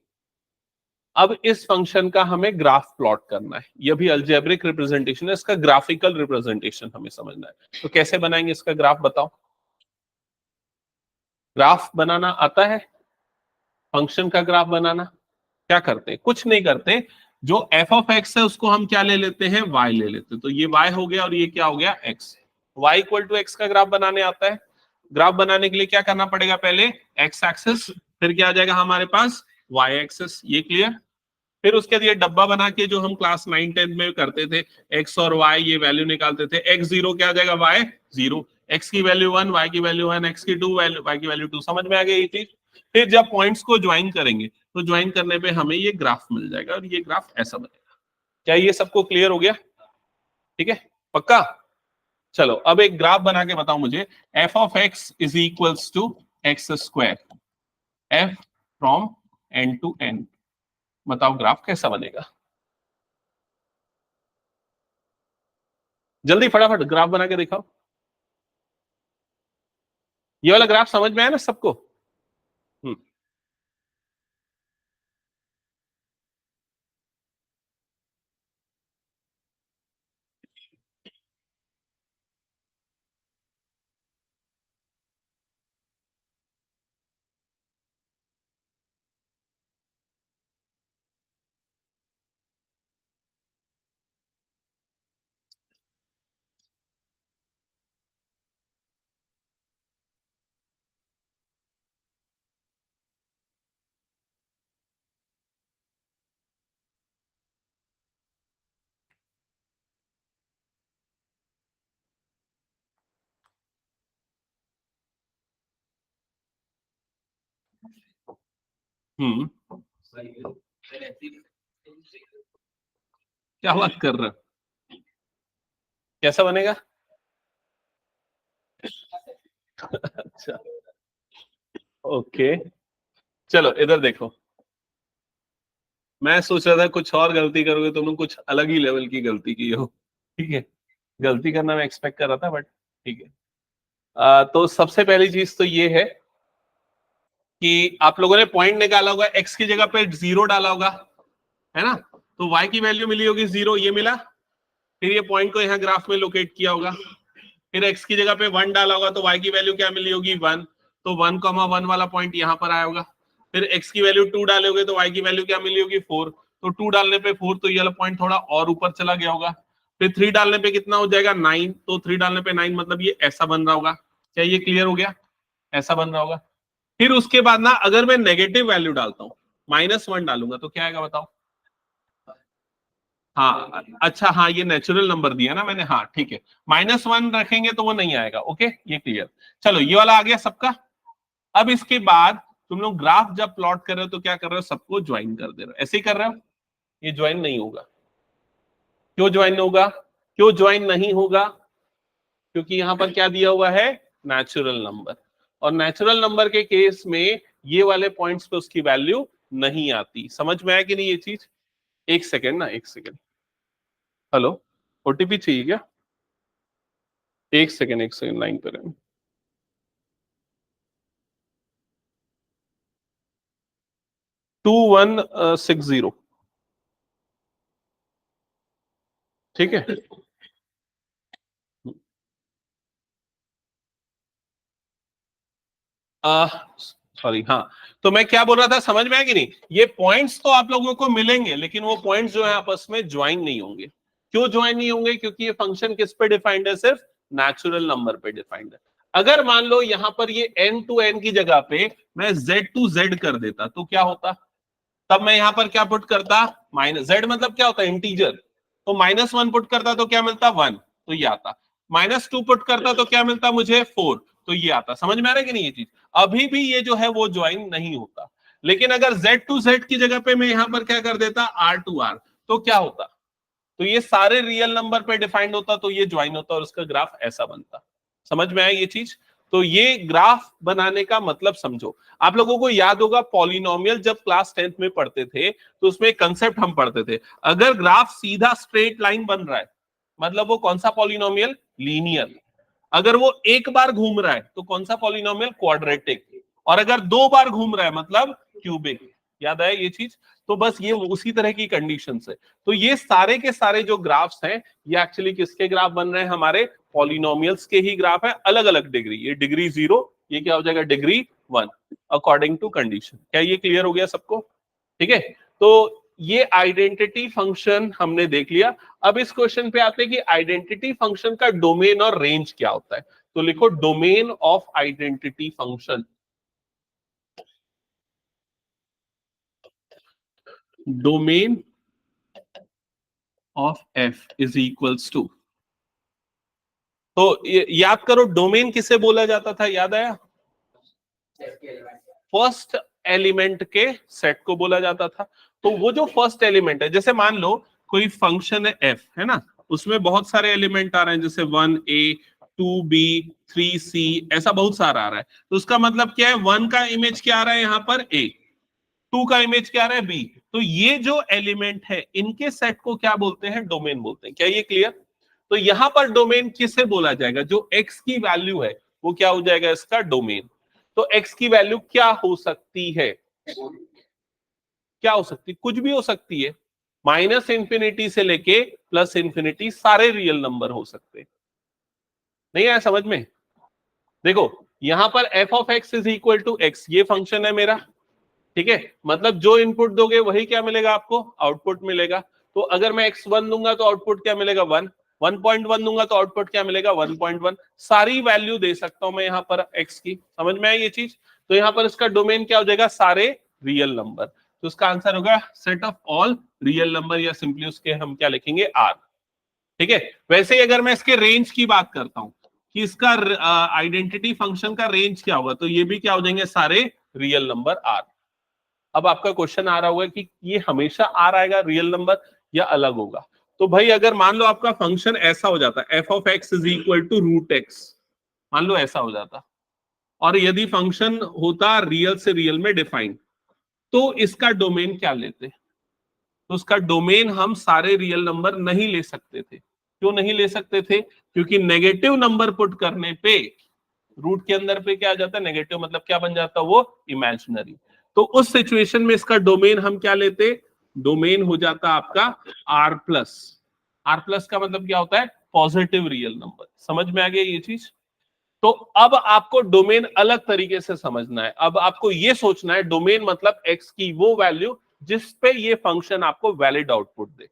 अब इस फंक्शन का हमें ग्राफ प्लॉट करना है। यह भी अलजेब्रिक रिप्रेजेंटेशन है, इसका ग्राफिकल रिप्रेजेंटेशन हमें समझना है। तो कैसे बनाएंगे इसका ग्राफ बताओ। ग्राफ बनाना आता है, फंक्शन का ग्राफ बनाना? क्या करते हैं, कुछ नहीं करते। जो एफ ऑफ एक्स है उसको हम क्या ले लेते हैं, वाई ले लेते हैं। तो ये वाई हो गया और ये क्या हो गया, x. Y equal to x का ग्राफ बनाने आता है। ग्राफ बनाने के लिए क्या करना पड़ेगा, पहले एक्स एक्सिस, फिर क्या आ जाएगा हमारे पास, वाई एक्सिस। ये क्लियर? फिर उसके बाद ये डब्बा बना के जो हम क्लास 9 10 में करते थे, एक्स और वाई ये वैल्यू निकालते थे। एक्स 0 क्या आ जाएगा, वाई 0। एक्स की वैल्यू 1, वाई की वैल्यू 1, एक्स की 2 वैल्यू, वाई की वैल्यू 2। समझ में आ गई ये चीज? फिर जब पॉइंट्स को ज्वाइन करेंगे तो ज्वाइन करने पे हमें ये ग्राफ मिल जाएगा और ये ग्राफ ऐसा बनेगा। क्या ये सबको क्लियर हो गया? ठीक है, पक्का? चलो अब एक ग्राफ बना के बताओ मुझे, f of x is equals to x square, f from N to N. बताओ ग्राफ कैसा बनेगा, जल्दी फटाफट ग्राफ बना के दिखाओ। ये वाला ग्राफ समझ में आया ना सबको? हम्म। हम्म। क्या बात कर रहे हो, कैसा बनेगा? अच्छा, ओके, चलो इधर देखो। मैं सोच रहा था कुछ और गलती करोगे, तुमने कुछ अलग ही लेवल की गलती की हो। ठीक है, गलती करना मैं एक्सपेक्ट कर रहा था, बट ठीक है। तो सबसे पहली चीज तो ये है कि आप लोगों ने पॉइंट निकाला होगा, एक्स की जगह पे 0 डाला होगा, है ना? तो y की वैल्यू मिली होगी 0, ये मिला। फिर ये पॉइंट को यहाँ ग्राफ में लोकेट किया होगा। फिर x की जगह पे 1 डाला होगा, तो y की वैल्यू क्या मिली होगी 1। तो 1,1 वाला पॉइंट यहाँ पर आया होगा। फिर x की वैल्यू 2 डालोगे तो y की वैल्यू क्या मिली होगी 4। तो 2 डालने पे 4, तो ये वाला पॉइंट थोड़ा और ऊपर चला गया होगा। फिर 3 डालने पे कितना हो जाएगा 9, तो 3 डालने पे 9, मतलब ये ऐसा बन रहा होगा। क्या ये क्लियर हो गया? ऐसा बन रहा होगा। फिर उसके बाद ना, अगर मैं नेगेटिव वैल्यू डालता हूँ, -1 डालूंगा, तो क्या आएगा बताओ? हाँ अच्छा, हाँ ये नेचुरल नंबर दिया ना मैंने, हाँ ठीक है। -1 रखेंगे तो वो नहीं आएगा। ओके, ये क्लियर। चलो, ये वाला आ गया सबका। अब इसके बाद तुम लोग ग्राफ जब प्लॉट कर रहे हो तो क्या कर रहे हो? सबको ज्वाइन कर दे रहे हो, ऐसे ही कर रहे हो। ये ज्वाइन नहीं होगा। क्यों ज्वाइन होगा? क्यों ज्वाइन नहीं होगा? क्योंकि यहां पर क्या दिया हुआ है? Natural number. और नेचुरल नंबर के केस में ये वाले पॉइंट्स पे उसकी वैल्यू नहीं आती। समझ में आया कि नहीं ये चीज? एक सेकेंड ना, एक सेकेंड। हेलो, ओटीपी चाहिए क्या? एक सेकेंड, एक सेकेंड लाइन पे रहें। 2160। ठीक है। सॉरी, हाँ। तो मैं क्या बोल रहा था, समझ में आया कि नहीं? ये पॉइंट्स तो आप लोगों को मिलेंगे, लेकिन वो पॉइंट्स जो है आपस में ज्वाइन नहीं होंगे। क्यों ज्वाइन नहीं होंगे? क्योंकि ये फंक्शन किस पे डिफाइंड है? सिर्फ नेचुरल नंबर पे डिफाइंड है। अगर मान लो यहां पर ये n टू n की जगह पे मैं z टू z कर देता, तो क्या होता? तब मैं यहां पर क्या पुट करता? माइनस z, मतलब क्या होता है? इंटीजर। तो -1 पुट करता तो क्या मिलता? 1, तो ये आता। -2 पुट करता तो क्या मिलता मुझे? 4, तो ये आता। समझ में आ रहा है कि नहीं ये चीज? अभी भी ये जो है वो ज्वाइन नहीं होता। लेकिन अगर z टू z की जगह पे मैं यहां पर क्या कर देता? r टू r, तो क्या होता? तो ये सारे रियल नंबर पे डिफाइंड होता, तो ये ज्वाइन होता और उसका ग्राफ ऐसा बनता। समझ में आया ये चीज? तो ये ग्राफ बनाने का मतलब समझो। आप लोगों को याद होगा पॉलिनोमियल जब क्लास 10th में पढ़ते थे, तो उसमें एक कंसेप्ट हम पढ़ते थे। अगर ग्राफ सीधा स्ट्रेट लाइन बन रहा है, मतलब वो कौन सा पॉलिनोमियल? लीनियर। अगर वो एक बार घूम रहा है तो कौन सा पॉलिनोमियल? क्वाड्रेटिक। और अगर 2 बार घूम रहा है मतलब क्यूबिक। याद आया ये चीज? तो बस ये उसी तरह की कंडीशन है। तो ये सारे के सारे जो ग्राफ्स हैं, ये एक्चुअली किसके ग्राफ बन रहे हैं? हमारे पॉलिनोमियल्स के ही ग्राफ है, अलग अलग डिग्री। ये डिग्री 0, ये क्या हो जाएगा? Degree 1, according to condition. क्या ये क्लियर हो गया सबको? ठीक है। तो ये आइडेंटिटी फंक्शन हमने देख लिया। अब इस क्वेश्चन पे आते हैं कि आइडेंटिटी फंक्शन का डोमेन और रेंज क्या होता है। तो लिखो domain of identity function. Domain of f is equals to, तो याद करो डोमेन किसे बोला जाता था? याद आया? फर्स्ट एलिमेंट के सेट को बोला जाता था। तो वो जो फर्स्ट एलिमेंट है, जैसे मान लो कोई फंक्शन है एफ, है ना? उसमें बहुत सारे एलिमेंट आ रहे हैं, जैसे 1a, 2b, 3c, ऐसा बहुत सारा आ रहा है। तो उसका मतलब क्या है? 1 का इमेज क्या आ रहा है यहाँ पर? a। 2 का इमेज क्या आ रहा है? b। तो ये जो एलिमेंट है, इनके सेट को क्या बोलते हैं? डोमेन बोलते हैं। क्या ये क्लियर? तो यहां पर डोमेन किसे बोला जाएगा? जो x की वैल्यू है वो क्या हो जाएगा? इसका डोमेन। तो x की वैल्यू क्या हो सकती है? क्या हो सकती? कुछ भी हो सकती है। -इंफिनिटी से लेके +इंफिनिटी, सारे रियल नंबर हो सकते हैं। नहीं आया समझ में? देखो, यहां पर f of x is equal to x, ये फंक्शन है मेरा। ठीक है, मतलब जो इनपुट दोगे वही क्या मिलेगा आपको? आउटपुट मिलेगा। तो अगर मैं x1 दूंगा तो आउटपुट क्या मिलेगा? 1। 1.1 दूंगा तो आउटपुट क्या मिलेगा? 1.1। सारी वैल्यू दे सकता हूं मैं यहाँ पर x की। समझ में आई ये चीज? तो यहाँ पर इसका डोमेन क्या हो जाएगा? सारे रियल नंबर। तो इसका आंसर होगा set of all real number, या सिंपली उसके हम क्या लिखेंगे? r। ठीक है। वैसे ही अगर मैं इसके रेंज की बात करता हूं कि इसका आइडेंटिटी फंक्शन का रेंज क्या होगा, तो ये भी क्या हो जाएंगे? सारे रियल नंबर r। अब आपका क्वेश्चन आ रहा होगा कि ये हमेशा r आएगा रियल नंबर, या अलग होगा? तो भाई अगर मान लो आपका फंक्शन ऐसा हो जाता है, f of x is equal to √x, मान लो ऐसा हो जाता, और यदि फंक्शन होता रियल से रियल में डिफाइंड, तो इसका डोमेन क्या लेते? तो उसका डोमेन हम सारे रियल नंबर नहीं ले सकते थे। क्यों नहीं ले सकते थे? क्योंकि नेगेटिव नंबर पुट करने पे रूट के अंदर पे क्या आ जाता है, नेगेटिव, मतलब क्या बन जाता है वो, इमेजिनरी। तो उस सिचुएशन में इसका डोमेन हम क्या लेते, डोमेन हो जाता आपका आर प्लस। आर प्लस का मतलब क्या होता है, पॉजिटिव रियल नंबर। समझ में आ गया ये चीज? तो अब आपको डोमेन अलग तरीके से समझना है। अब आपको ये सोचना है डोमेन मतलब एक्स की वो वैल्यू जिस पे ये फंक्शन आपको वैलिड आउटपुट दे।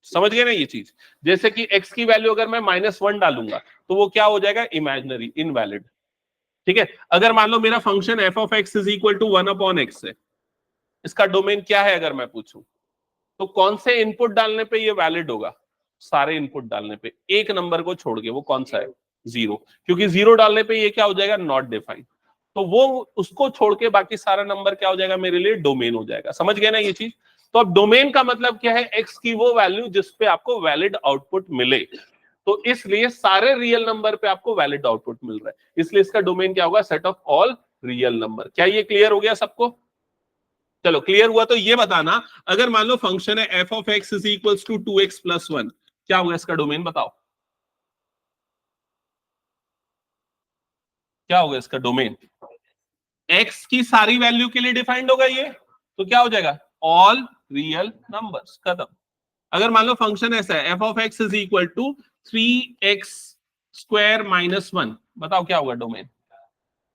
समझ गए ना ये चीज? जैसे कि एक्स की वैल्यू अगर मैं -1 डालूंगा तो वो क्या हो जाएगा, इमेजिनरी, इनवैलिड। ठीक है। अगर मान लो मेरा function f of x is equal to 1/x है, इसका डोमेन क्या है अगर मैं पूछूं, तो कौन से इनपुट डालने पे ये वैलिड होगा? सारे इनपुट डालने पे, एक नंबर को छोड़ के। वो कौन सा है? 0। क्योंकि 0 डालने पे ये क्या हो जाएगा, नॉट डिफाइंड। तो वो उसको छोड़ के बाकी सारा नंबर क्या हो जाएगा मेरे लिए, डोमेन हो जाएगा। समझ गए ना ये चीज? तो अब डोमेन का मतलब क्या है, एक्स की वो वैल्यू जिस पे आपको वैलिड आउटपुट मिले। तो इसलिए सारे रियल नंबर पे आपको वैलिड आउटपुट मिल रहा है, इसलिए इसका डोमेन क्या होगा, set of all real number. क्या ये क्लियर हो गया सबको? चलो क्लियर हुआ तो ये बताना, अगर मान लो फंक्शन है f of x is equals to 2x + 1, क्या होगा इसका डोमेन, बताओ क्या होगा इसका डोमेन? एक्स की सारी वैल्यू के लिए डिफाइंड होगा ये, तो क्या हो जाएगा, ऑल रियल नंबर्स, खत्म। अगर मान लो फंक्शन ऐसा है f of x is equal to 3x² - 1, बताओ क्या होगा डोमेन?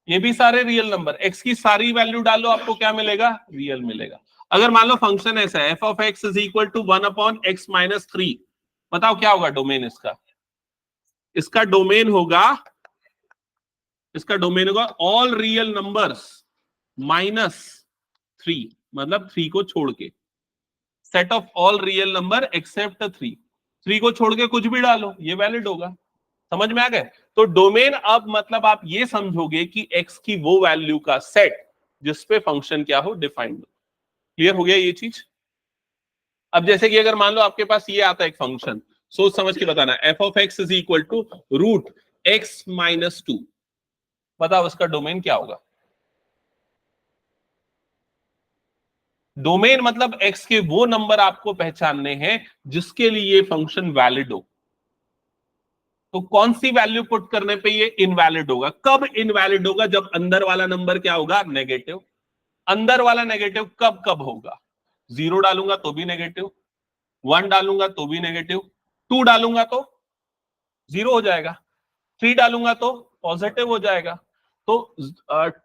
ये भी सारे रियल नंबर, एक्स की सारी वैल्यू डालो आपको क्या मिलेगा, रियल मिलेगा। अगर मान लो फंक्शन ऐसा है f of x is equal to 1/x - 3, बताओ क्या होगा डोमेन इसका? इसका डोमेन होगा, इसका डोमेन होगा ऑल रियल नंबर्स -3, मतलब 3 को छोड़ के, set of all real number except 3। 3 को छोड़ के कुछ भी डालो ये वैलिड होगा। समझ में आ गए? तो डोमेन अब मतलब आप ये समझोगे कि एक्स की वो वैल्यू का सेट जिसपे फंक्शन क्या हो, डिफाइंड हो। क्लियर हो गया ये चीज? अब जैसे कि अगर मान लो आपके पास ये आता है एक फंक्शन, सोच समझ के बताना, f of x is equal to √x - 2, बताओ इसका डोमेन क्या होगा? डोमेन मतलब एक्स के वो नंबर आपको पहचानने हैं जिसके लिए ये फंक्शन वैलिड हो। तो कौन सी वैल्यू पुट करने पे ये इनवैलिड होगा? कब इनवैलिड होगा? जब अंदर वाला नंबर क्या होगा, नेगेटिव। अंदर वाला नेगेटिव कब कब होगा? 0 डालूंगा तो भी नेगेटिव, 1 डालूंगा तो भी नेगेटिव, 2 डालूंगा तो 0 हो जाएगा, 3 डालूंगा तो पॉजिटिव हो जाएगा। तो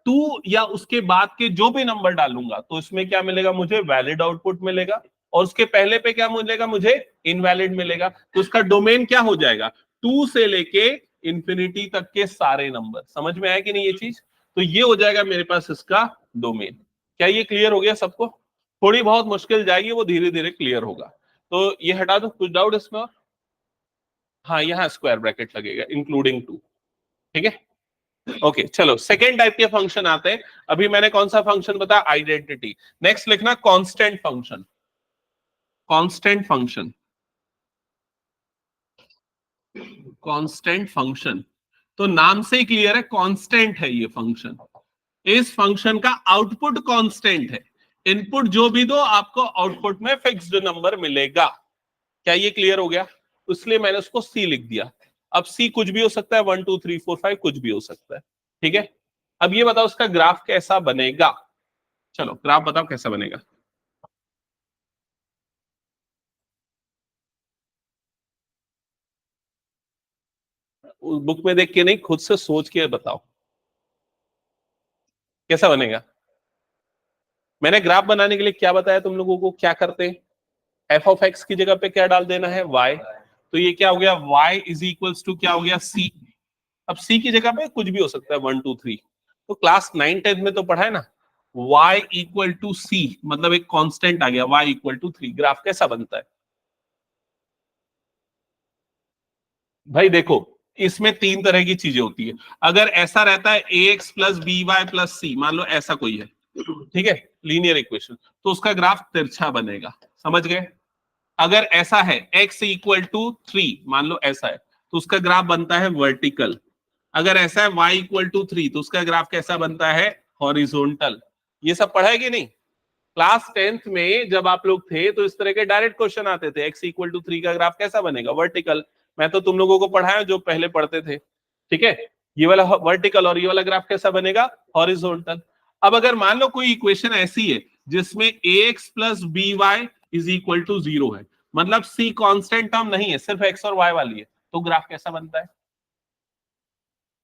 2 या उसके बाद के जो भी नंबर डालूंगा तो इसमें क्या मिलेगा, मुझे वैलिड आउटपुट मिलेगा, और उसके पहले पे क्या मिलेगा, मुझे इनवैलिड मिलेगा। तो उसका डोमेन क्या हो जाएगा, 2 से लेके इंफिनिटी तक के सारे नंबर। समझ में आया कि नहीं ये चीज? तो ये हो जाएगा मेरे पास इसका डोमेन। क्या ये क्लियर हो गया सबको? थोड़ी बहुत मुश्किल जाएगी, वो धीरे धीरे क्लियर होगा। तो ये हटा दो, कुछ डाउट इसमें और? हाँ, यहाँ स्क्वायर ब्रैकेट लगेगा इंक्लूडिंग 2। ठीक है, ओके। चलो सेकेंड टाइप के फंक्शन आते हैं। अभी मैंने कौन सा फंक्शन बताया, आइडेंटिटी। नेक्स्ट लिखना constant function. Constant function, constant function, तो नाम से ही क्लियर है, कांस्टेंट है ये फंक्शन। इस फंक्शन का आउटपुट कांस्टेंट है। इनपुट जो भी दो आपको आउटपुट में फिक्स्ड नंबर मिलेगा। क्या ये क्लियर हो गया? इसलिए मैंने उसको सी लिख दिया। अब सी कुछ भी हो सकता है, 1 2 3 4 5 कुछ भी हो सकता है। ठीक है, अब ये बताओ उसका ग्राफ कैसा बनेगा। चलो ग्राफ बताओ कैसा बनेगा। बुक में देख के नहीं, खुद से सोच के बताओ कैसा बनेगा। मैंने ग्राफ बनाने के लिए क्या बताया तुम लोगों को, क्या करते हैं, एफ ऑफ एक्स की जगह पे क्या डाल देना है, वाई। तो ये क्या हो गया, y इज इक्वल्स टू क्या हो गया, c। अब c की जगह पे कुछ भी हो सकता है, 1 2 3। तो क्लास 9 10 में तो पढ़ा है ना, y इक्वल टू c, मतलब एक कांस्टेंट आ गया, y इक्वल टू 3। ग्राफ कैसा बनता है भाई? देखो, इसमें 3 तरह की चीजें होती है। अगर ऐसा रहता है ax plus by plus c, मान लो ऐसा कोई है, ठीक है, लीनियर इक्वेशन, तो उसका ग्राफ तिरछा बनेगा। समझ गए? अगर ऐसा है x इक्वल टू 3, मान लो ऐसा है, तो उसका ग्राफ बनता है वर्टिकल। अगर ऐसा है y इक्वल टू 3, तो उसका ग्राफ कैसा बनता है, हॉरिजॉन्टल। ये सब पढ़ा है कि नहीं? क्लास 10th में जब आप लोग थे तो इस तरह के डायरेक्ट क्वेश्चन आते थे, x इक्वल टू 3 का ग्राफ कैसा बनेगा, वर्टिकल। मैं तो तुम लोगों को पढ़ाया जो पहले पढ़ते थे, ठीक है। ये वाला वर्टिकल और ये वाला ग्राफ कैसा बनेगा, हॉरिजॉन्टल। अब अगर मान लो कोई इक्वेशन ऐसी है जिसमें ax plus b y is equal to 0 है, मतलब c कांस्टेंट टर्म नहीं है, सिर्फ x और y वाली है, तो ग्राफ कैसा बनता है?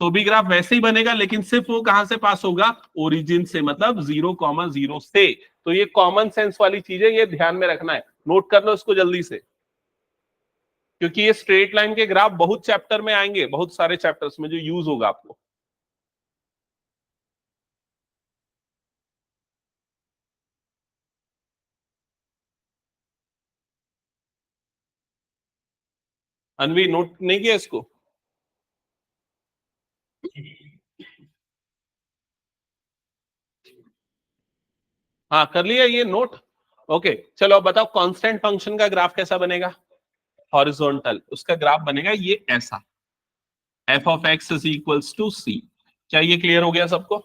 तो भी ग्राफ वैसे ही बनेगा, लेकिन सिर्फ वो कहां से पास होगा, ओरिजिन से, मतलब 0,0 से। तो ये कॉमन सेंस वाली चीज है, ये ध्यान में रखना है, नोट कर लो इसको जल्दी से, क्योंकि ये स्ट्रेट लाइन के ग्राफ बहुत चैप्टर में आएंगे, बहुत सारे चैप्टर्स में जो यूज होगा आपको। अनवी नोट नहीं किया इसको? हाँ कर लिया ये नोट। ओके चलो अब बताओ कांस्टेंट फंक्शन का ग्राफ कैसा बनेगा, हॉरिजॉन्टल। उसका ग्राफ बनेगा ये ऐसा, f of x is equals to c. क्या ये क्लियर हो गया सबको?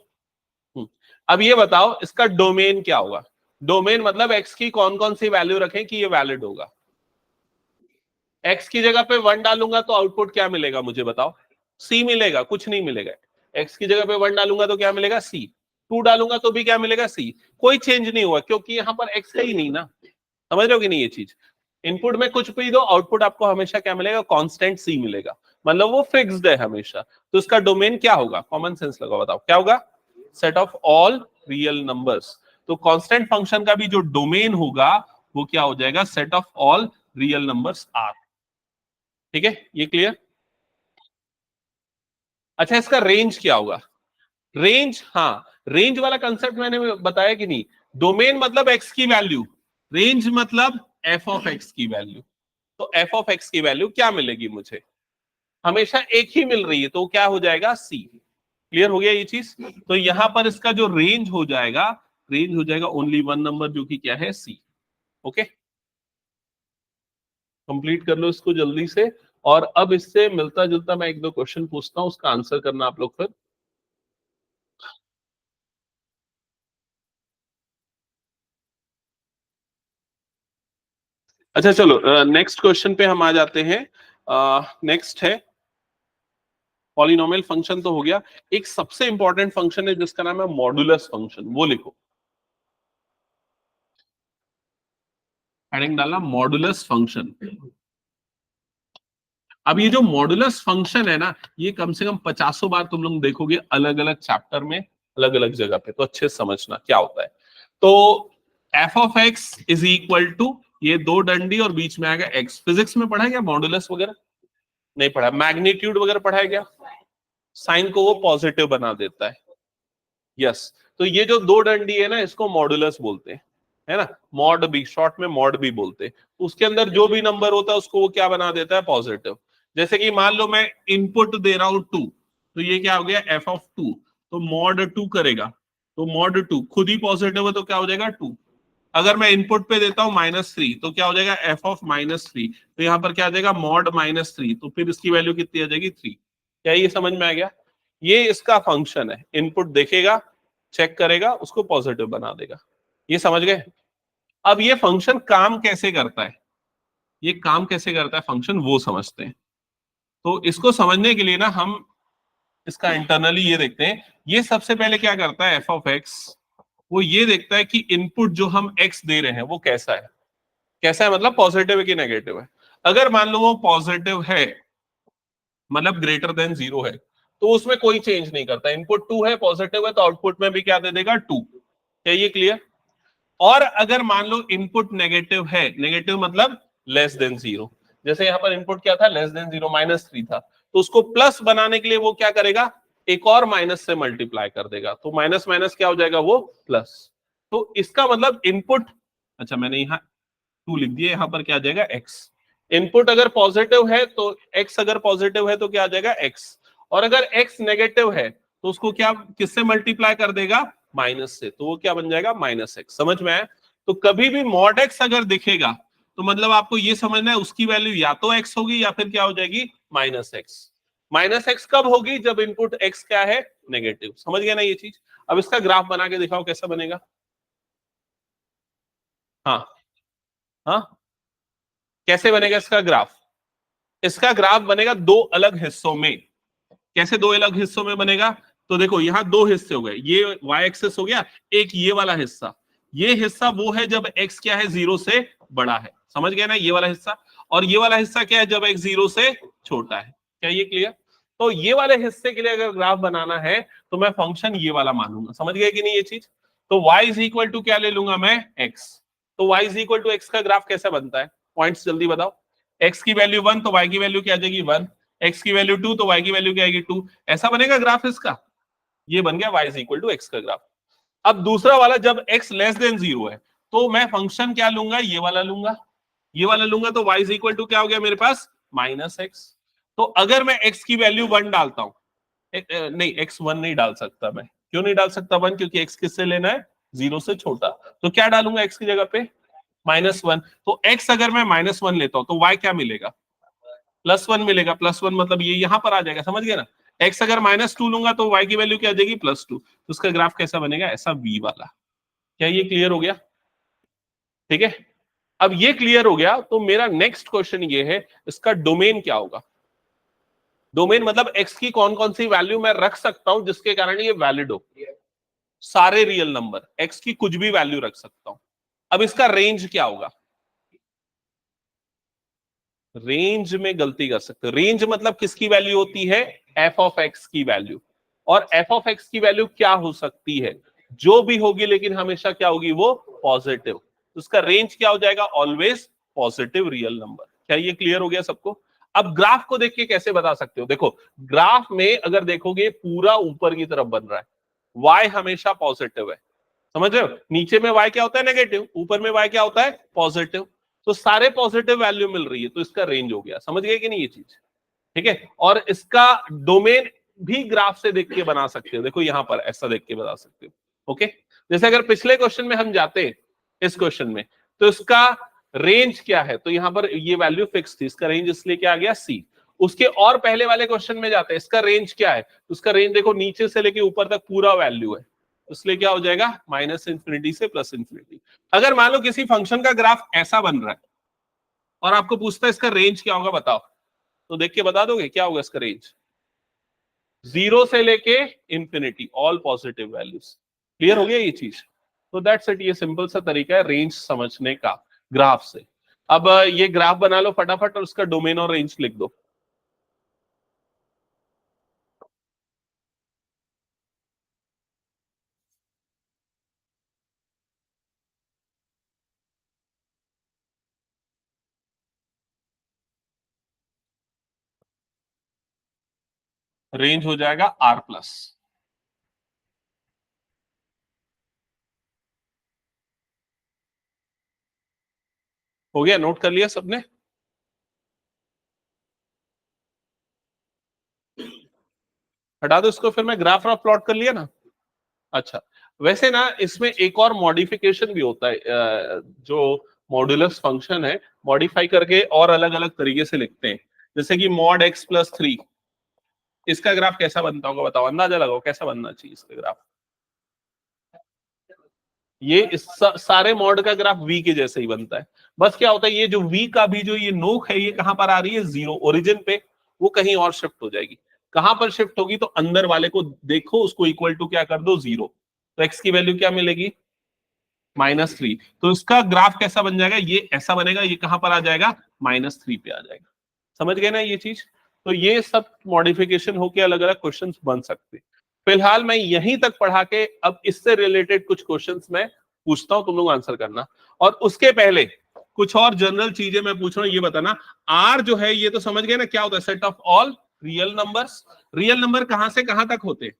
अब ये बताओ इसका डोमेन क्या होगा। डोमेन मतलब एक्स की कौन कौन सी वैल्यू रखें कि ये वैलिड होगा। एक्स की जगह पे 1 डालूंगा तो आउटपुट क्या मिलेगा मुझे बताओ, सी मिलेगा, कुछ नहीं मिलेगा। एक्स की जगह पे 1 डालूंगा तो क्या मिलेगा, सी। 2 डालूंगा तो भी क्या मिलेगा, सी। कोई चेंज नहीं हुआ क्योंकि यहां पर एक्स है ही नहीं ना। समझ रहे हो कि नहीं ये चीज? इनपुट में कुछ भी दो, आउटपुट आपको हमेशा क्या मिलेगा, कांस्टेंट सी मिलेगा, मतलब वो फिक्स्ड है हमेशा। तो इसका डोमेन क्या होगा, कॉमन सेंस लगाओ बताओ क्या होगा, set of all real numbers. तो कांस्टेंट फंक्शन का भी जो डोमेन होगा वो क्या हो जाएगा, set of all real numbers R. ठीक है ये क्लियर? अच्छा इसका रेंज क्या होगा, रेंज, हाँ रेंज वाला कंसेप्ट मैंने बताया कि नहीं। डोमेन मतलब एक्स की वैल्यू, रेंज मतलब एफ ऑफ एक्स की वैल्यू। तो एफ ऑफ एक्स की वैल्यू क्या मिलेगी मुझे, हमेशा एक ही मिल रही है, तो क्या हो जाएगा, सी। क्लियर हो गया ये चीज? तो यहां पर इसका जो रेंज हो जाएगा, रेंज हो जाएगा ओनली वन नंबर जो कि क्या है, सी। ओके कंप्लीट कर लो इसको जल्दी से। और अब इससे मिलता जुलता मैं एक दो क्वेश्चन पूछता हूं, उसका आंसर करना आप लोग फिर। अच्छा चलो नेक्स्ट क्वेश्चन पे हम आ जाते हैं। नेक्स्ट है पॉलिनोमियल फंक्शन तो हो गया, एक सबसे इंपॉर्टेंट फंक्शन है जिसका नाम है मॉडुलस फंक्शन, वो लिखो। हेडिंग डाला मॉडुलस फंक्शन। अब ये जो मॉडुलस फंक्शन है ना, ये कम से कम 50 बार तुम लोग देखोगे अलग अलग चैप्टर में, अलग अलग जगह पे, तो अच्छे से समझना क्या होता है। तो f of x is equal to, ये दो डंडी और बीच में आएगा एक्स। फिजिक्स में पढ़ा है क्या मॉडुलस वगैरह? नहीं पढ़ा। मैग्नीट्यूड वगैरह पढ़ा है क्या? साइन को वो पॉजिटिव बना देता है। यस। तो ये जो दो डंडी है ना, इसको मॉडुलस बोलते हैं, है ना। मॉड भी, शॉर्ट में मॉड भी बोलते हैं। उसके अंदर जो भी नंबर होता है उसको वो क्या बना देता है, पॉजिटिव। जैसे कि मान लो मैं इनपुट दे रहा हूं 2, तो ये क्या हो गया, एफ ऑफ 2। तो मॉड 2 करेगा, तो मॉड 2 खुद ही पॉजिटिव है तो क्या हो जाएगा, 2। अगर मैं इनपुट पे देता हूँ -3 तो क्या हो जाएगा, एफ ऑफ -3। तो यहाँ पर क्या आ जाएगा, मॉड -3, तो फिर इसकी वैल्यू कितनी आ जाएगी, 3। क्या ये समझ में आ गया? ये इसका फंक्शन है, इनपुट देखेगा, चेक करेगा, उसको पॉजिटिव बना देगा। ये समझ गए? अब ये फंक्शन काम कैसे करता है, ये काम कैसे करता है फंक्शन, वो समझते हैं। तो इसको समझने के लिए ना हम इसका इंटरनली ये देखते हैं। ये सबसे पहले क्या करता है, एफ ऑफ एक्स, वो ये देखता है कि इनपुट जो हम एक्स दे रहे हैं वो कैसा है। कैसा है मतलब पॉजिटिव है कि नेगेटिव है। अगर मान लो वो पॉजिटिव है, मतलब ग्रेटर देन 0 है, तो उसमें कोई चेंज नहीं करता। इनपुट 2 है, पॉजिटिव है, तो आउटपुट में भी क्या दे देगा, 2। क्या ये क्लियर? और अगर मान लो इनपुट नेगेटिव है, नेगेटिव मतलब लेस देन 0, जैसे यहां पर इनपुट क्या था, लेस देन 0, -3 था, तो उसको प्लस बनाने के लिए वो क्या करेगा, एक और माइनस से मल्टीप्लाई कर देगा, तो माइनस माइनस क्या हो जाएगा, वो प्लस। तो इसका मतलब इनपुट, अच्छा मैंने यहाँ 2 लिख दिया, यहां पर क्या आ जाएगा, एक्स। इनपुट अगर पॉजिटिव है तो एक्स, अगर पॉजिटिव है तो क्या आ जाएगा, एक्स। और अगर एक्स नेगेटिव है तो उसको क्या, किससे मल्टीप्लाई कर देगा, माइनस से, तो वो क्या बन जाएगा, -x। समझ में आया? तो कभी भी मॉड एक्स अगर दिखेगा तो मतलब आपको ये समझना है उसकी वैल्यू या तो एक्स होगी या फिर क्या हो जाएगी, -x। -x कब होगी, जब इनपुट एक्स क्या है, नेगेटिव। समझ गया ना ये चीज? अब इसका ग्राफ बना के दिखाओ कैसा बनेगा। हाँ हाँ, कैसे बनेगा इसका ग्राफ? इसका ग्राफ बनेगा दो अलग हिस्सों में। कैसे दो अलग हिस्सों में बनेगा? तो देखो यहां दो हिस्से हो गए, ये y एक्सिस हो गया, एक ये वाला हिस्सा। ये हिस्सा वो है जब x क्या है, 0 से बड़ा है, समझ गए ना, ये वाला हिस्सा। और ये वाला हिस्सा क्या है, जब x 0 से छोटा है। क्या ये क्लियर? तो ये वाले हिस्से के लिए अगर ग्राफ बनाना है तो मैं फंक्शन ये वाला मानूंगा, समझ गए कि नहीं ये चीज? तो y इज इक्वल टू क्या ले लूंगा मैं, x। तो y is equal to x का ग्राफ कैसे बनता है, पॉइंट्स जल्दी बताओ। x की वैल्यू 1 तो y की वैल्यू क्या आ जाएगी 1, x की वैल्यू 2 तो y की वैल्यू क्या आएगी 2। ऐसा बनेगा ग्राफ इसका। ये बन गया y is equal to x का ग्राफ। अब दूसरा वाला जब x लेस देन 0 है तो मैं फंक्शन क्या लूंगा, ये वाला लूंगा। ये वाला लूंगा तो y इज इक्वल टू क्या हो गया मेरे पास, माइनस एक्स। तो अगर मैं x की वैल्यू 1 डालता हूं, नहीं x 1 नहीं डाल सकता मैं। क्यों नहीं डाल सकता 1? क्योंकि x किससे लेना है, 0 से छोटा। तो क्या डालूंगा x की जगह पे, -1। तो x अगर मैं -1 लेता हूं तो y क्या मिलेगा, +1 मिलेगा। +1 मतलब ये यहां पर आ जाएगा, समझ गए ना। x अगर -2 लूंगा तो y की वैल्यू क्या आ जाएगी, +2। तो उसका ग्राफ कैसा बनेगा, ऐसा v वाला। क्या ये क्लियर हो गया? ठीक है, अब ये क्लियर हो गया तो मेरा नेक्स्ट क्वेश्चन ये है, इसका डोमेन क्या होगा। डोमेन मतलब x की कौन कौन सी वैल्यू मैं रख सकता हूं जिसके कारण ये वैलिड हो। सारे रियल नंबर, x की कुछ भी वैल्यू रख सकता हूं। अब इसका रेंज क्या होगा? रेंज में गलती कर सकते हो। रेंज मतलब किसकी वैल्यू होती है, एफ ऑफ एक्स की वैल्यू। और एफ ऑफ एक्स की वैल्यू क्या हो सकती है, जो भी होगी, लेकिन हमेशा क्या होगी, वो पॉजिटिव। उसका रेंज क्या हो जाएगा, ऑलवेज पॉजिटिव रियल नंबर। क्या ये क्लियर हो गया सबको? अब ग्राफ को देख के कैसे बता सकते हो, देखो ग्राफ में अगर देखोगे पूरा ऊपर की तरफ बन रहा है, y हमेशा पॉजिटिव है, समझ रहे हो। नीचे में y क्या होता है, नेगेटिव, ऊपर में y क्या होता है, पॉजिटिव। तो सारे पॉजिटिव वैल्यू मिल रही है, तो इसका रेंज हो गया, समझ गए कि नहीं ये चीज? ठीक है, और इसका डोमेन भी ग्राफ से देख के बना सकते हो। देखो यहां पर ऐसा देख के बता सकते हो। ओके, जैसे अगर पिछले क्वेश्चन में हम जाते इस क्वेश्चन में, तो इसका रेंज क्या है, तो यहां पर ये वैल्यू फिक्स थी, इसका रेंज इसलिए क्या आ गया, सी। उसके और पहले वाले क्वेश्चन में जाते हैं, इसका रेंज क्या है, उसका रेंज देखो नीचे से लेके ऊपर तक पूरा वैल्यू है, इसलिए क्या हो जाएगा, -इंफिनिटी से +इंफिनिटी। अगर मान लो किसी फंक्शन का ग्राफ ऐसा बन रहा है और आपको पूछता है इसका रेंज क्या होगा बताओ, तो देख के बता दोगे क्या होगा इसका रेंज, 0 से लेके infinity, all positive values. Clear हो गया ये चीज? तो दैट्स इट, ये सिंपल सा तरीका है रेंज समझने का ग्राफ से। अब ये ग्राफ बना लो फटाफट और उसका डोमेन और रेंज लिख दो। रेंज हो जाएगा r+। हो गया, नोट कर लिया सबने? हटा दो इसको, फिर मैं ग्राफ और प्लॉट कर लिया ना। अच्छा, वैसे ना इसमें एक और मॉडिफिकेशन भी होता है, जो मॉड्यूलस फंक्शन है, मॉडिफाई करके और अलग अलग तरीके से लिखते हैं। जैसे कि मॉड x+3, इसका ग्राफ कैसा बनता होगा बताओ, अंदाजा लगाओ कैसा बनना चाहिए इसका ग्राफ। ये सारे मॉड का ग्राफ v के जैसे ही बनता है। बस क्या होता है, ये जो v का भी जो ये नोक है, ये कहां पर आ रही है, 0 ओरिजिन पे, वो कहीं और शिफ्ट हो जाएगी। कहां पर शिफ्ट होगी, तो अंदर वाले को देखो, उसको इक्वल टू क्या कर दो, 0। तो x की वैल्यू क्या मिलेगी, -3। तो इसका ग्राफ कैसा बन जाएगा, ये ऐसा बनेगा, ये कहां पर आ जाएगा, -3 पे आ जाएगा। समझ गए ना ये चीज? तो ये सब मॉडिफिकेशन होके अलग अलग क्वेश्चन बन सकते। फिलहाल मैं यहीं तक पढ़ा के अब इससे रिलेटेड कुछ क्वेश्चंस मैं पूछता हूं, तुम लोग आंसर करना। और उसके पहले कुछ और जनरल चीजें मैं पूछ रहा हूं, ये बताना। आर जो है ये तो समझ गए ना क्या होता है, set of all real numbers. Real number कहां से कहां तक होते हैं,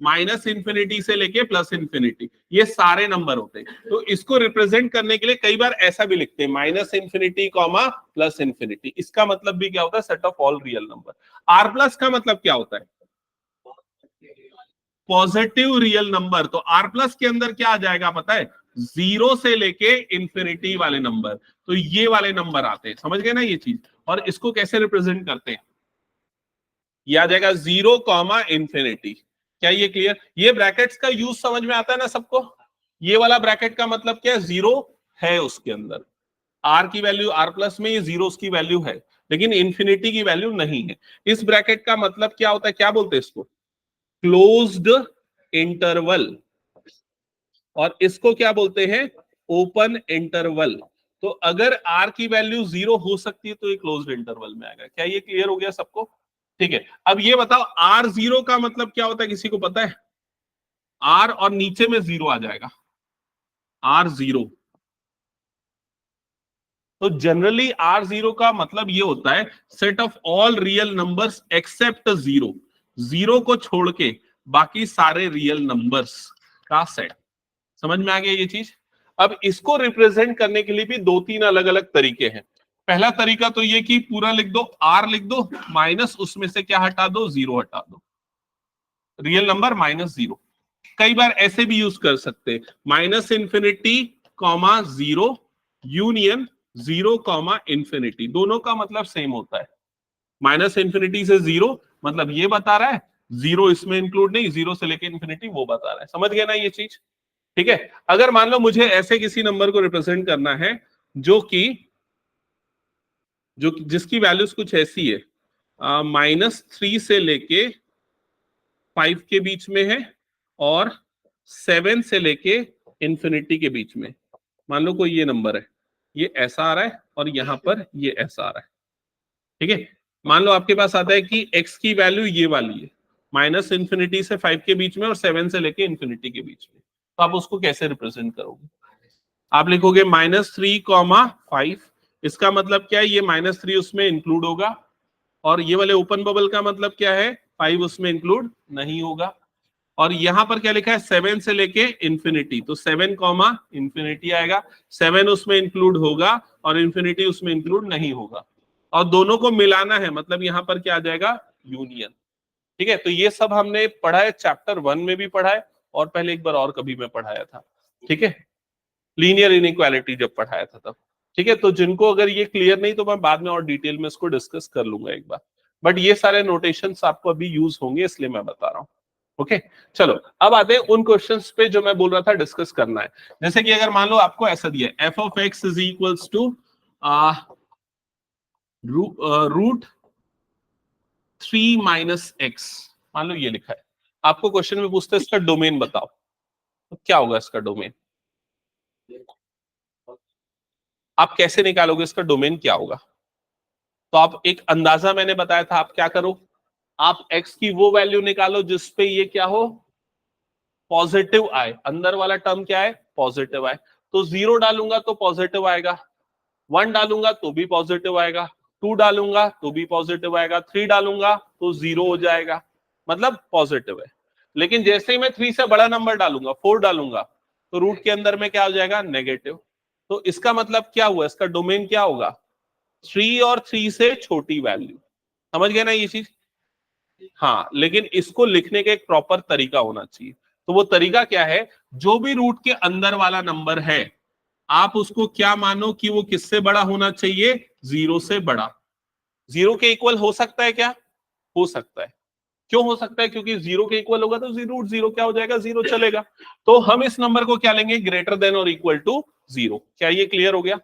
-इंफिनिटी से लेके +इंफिनिटी, ये सारे नंबर होते हैं। तो इसको रिप्रेजेंट करने के लिए कई बार ऐसा भी लिखते हैं, -इंफिनिटी +इंफिनिटी। इसका मतलब भी क्या होता है, set of all real number. r+ का मतलब क्या होता है, पॉजिटिव रियल नंबर। तो r+ के अंदर क्या आ जाएगा पता है, 0 से लेके इंफिनिटी वाले नंबर, तो ये वाले नंबर आते हैं, समझ गए ना ये चीज। और इसको कैसे रिप्रेजेंट करते हैं, ये आ जाएगा 0, क्या ये क्लियर? ये ब्रैकेट्स का यूज समझ में आता है ना सबको। ये वाला ब्रैकेट का मतलब क्या है, 0 है उसके अंदर, आर की वैल्यू आर प्लस में, ये जीरोस की वैल्यू है, लेकिन इंफिनिटी की वैल्यू नहीं है। इस ब्रैकेट का मतलब क्या होता है, क्या बोलते हैं इसको, क्लोज्ड इंटरवल, और इसको क्या बोलते हैं, ओपन इंटरवल। तो अगर आर की वैल्यू 0 हो सकती है तो ये क्लोज्ड इंटरवल में आएगा। क्या ये क्लियर हो गया सबको? ठीक है, अब ये बताओ आर 0 का मतलब क्या होता है, किसी को पता है? आर और नीचे में 0 आ जाएगा, आर 0। तो जनरली आर 0 का मतलब ये होता है set of all real numbers accept 0, 0 को छोड़ के बाकी सारे रियल नंबर्स का सेट। समझ में आ गया ये चीज? अब इसको रिप्रेजेंट करने के लिए भी दो तीन अलग अलग तरीके हैं। पहला तरीका तो ये कि पूरा लिख दो, आर लिख दो, माइनस उसमें से क्या हटा दो, 0 हटा दो, रियल नंबर माइनस 0। कई बार ऐसे भी यूज कर सकते, minus infinity comma 0 union 0 comma infinity, दोनों का मतलब सेम होता है। माइनस इंफिनिटी से 0 मतलब ये बता रहा है, 0 इसमें इंक्लूड नहीं, 0 से लेके इंफिनिटी वो बता रहा है। समझ गए ना ये चीज? ठीक है, अगर मान लो मुझे ऐसे किसी नंबर को रिप्रेजेंट करना है जो जिसकी वैल्यूज कुछ ऐसी है, -3 से लेके 5 के बीच में है और 7 से लेके इंफिनिटी के बीच में। मान लो कोई ये नंबर है, ये ऐसा आ रहा है और यहां पर ये ऐसा आ रहा है। ठीक है, मान लो आपके पास आता है कि x की वैल्यू ये वाली है, माइनस इंफिनिटी से 5 के बीच में और 7 से लेके इंफिनिटी के बीच में। तो आप उसको कैसे रिप्रेजेंट करोगे? आप लिखोगे -3, 5। इसका मतलब क्या है, ये -3 उसमें इंक्लूड होगा, और ये वाले ओपन बबल का मतलब क्या है, 5 उसमें इंक्लूड नहीं होगा। और यहां पर क्या लिखा है, 7 से लेके इंफिनिटी, तो 7 कॉमा इंफिनिटी आएगा, 7 उसमें इंक्लूड होगा और इंफिनिटी उसमें इंक्लूड नहीं होगा, और दोनों को मिलाना है, मतलब यहां पर क्या आ जाएगा, यूनियन। ठीक है, तो ये सब हमने पढ़ा है, चैप्टर 1 में भी पढ़ा है और पहले एक बार और कभी मैं पढ़ाया था। ठीक है, लीनियर इनइक्वालिटी जब पढ़ाया था तब। ठीक है, तो जिनको अगर ये क्लियर नहीं तो मैं बाद में और डिटेल में इसको डिस्कस कर लूंगा एक बार, बट ये सारे नोटेशंस आपको अभी यूज होंगे इसलिए मैं बता रहा हूँ। ओके, चलो अब आते हैं उन क्वेश्चंस पे जो मैं बोल रहा था डिस्कस करना है। जैसे कि अगर मान लो आपको ऐसा दिया है, f of x is equals to root 3 minus x, मान लो ये लिखा है, आपको क्वेश्चन में पूछते हैं इसका डोमेन बताओ, तो क्या होगा इसका डोमेन? आप कैसे निकालोगे इसका डोमेन क्या होगा? तो आप एक अंदाजा मैंने बताया था, आप क्या करो, आप x की वो वैल्यू निकालो जिसपे ये क्या हो, पॉजिटिव आए, अंदर वाला टर्म क्या है, पॉजिटिव आए। तो 0 डालूंगा तो पॉजिटिव आएगा, 1 डालूंगा तो भी पॉजिटिव आएगा, 2 डालूंगा तो भी पॉजिटिव आएगा, 3 डालूंगा तो 0 हो जाएगा, मतलब पॉजिटिव है। लेकिन जैसे ही मैं 3 से बड़ा नंबर डालूंगा, 4 डालूंगा, तो रूट के अंदर में क्या हो जाएगा, नेगेटिव। तो इसका मतलब क्या हुआ, इसका डोमेन क्या होगा, 3 और 3 से छोटी वैल्यू। समझ गए ना ये चीज? हाँ, लेकिन इसको लिखने का एक प्रॉपर तरीका होना चाहिए। तो वो तरीका क्या है, जो भी रूट के अंदर वाला नंबर है आप उसको क्या मानो कि वो किससे बड़ा होना चाहिए, 0 से बड़ा। 0 के इक्वल हो सकता है क्या, हो सकता है। क्यों हो सकता है, क्योंकि 0 के इक्वल होगा तो रूट 0 क्या हो जाएगा, 0 चलेगा। तो हम इस नंबर को क्या लेंगे, ग्रेटर देन और इक्वल टू 0। क्या ये क्लियर हो गया?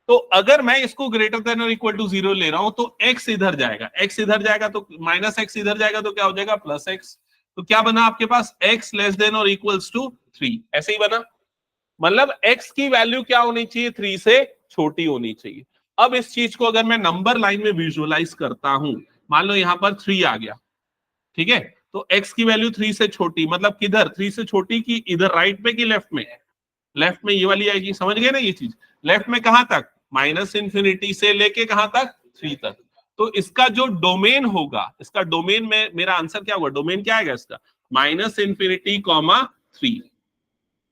तो अगर मैं इसको ग्रेटर देन और इक्वल टू 0 ले रहा हूं तो x इधर जाएगा, x इधर जाएगा तो माइनस x इधर जाएगा तो क्या हो जाएगा, प्लस x। तो क्या बना आपके पास, x लेस देन और इक्वल्स टू 3, ऐसे ही बना। मतलब x की वैल्यू क्या होनी चाहिए, 3 से छोटी होनी चाहिए। अब इस चीज को अगर मैं नंबर लाइन में विजुअलाइज करता हूं, मान लो यहां पर 3 आ गया, ठीक है, तो x की वैल्यू 3 से छोटी, मतलब किधर 3 से छोटी की, इधर राइट में कि लेफ्ट में, लेफ्ट में ये वाली आएगी। समझ गए ना ये चीज, लेफ्ट में कहां तक, माइनस इंफिनिटी से लेके कहां तक, 3 तक। तो इसका जो डोमेन होगा, इसका डोमेन में मेरा आंसर क्या होगा, डोमेन क्या आएगा इसका, माइनस इंफिनिटी कॉमा 3।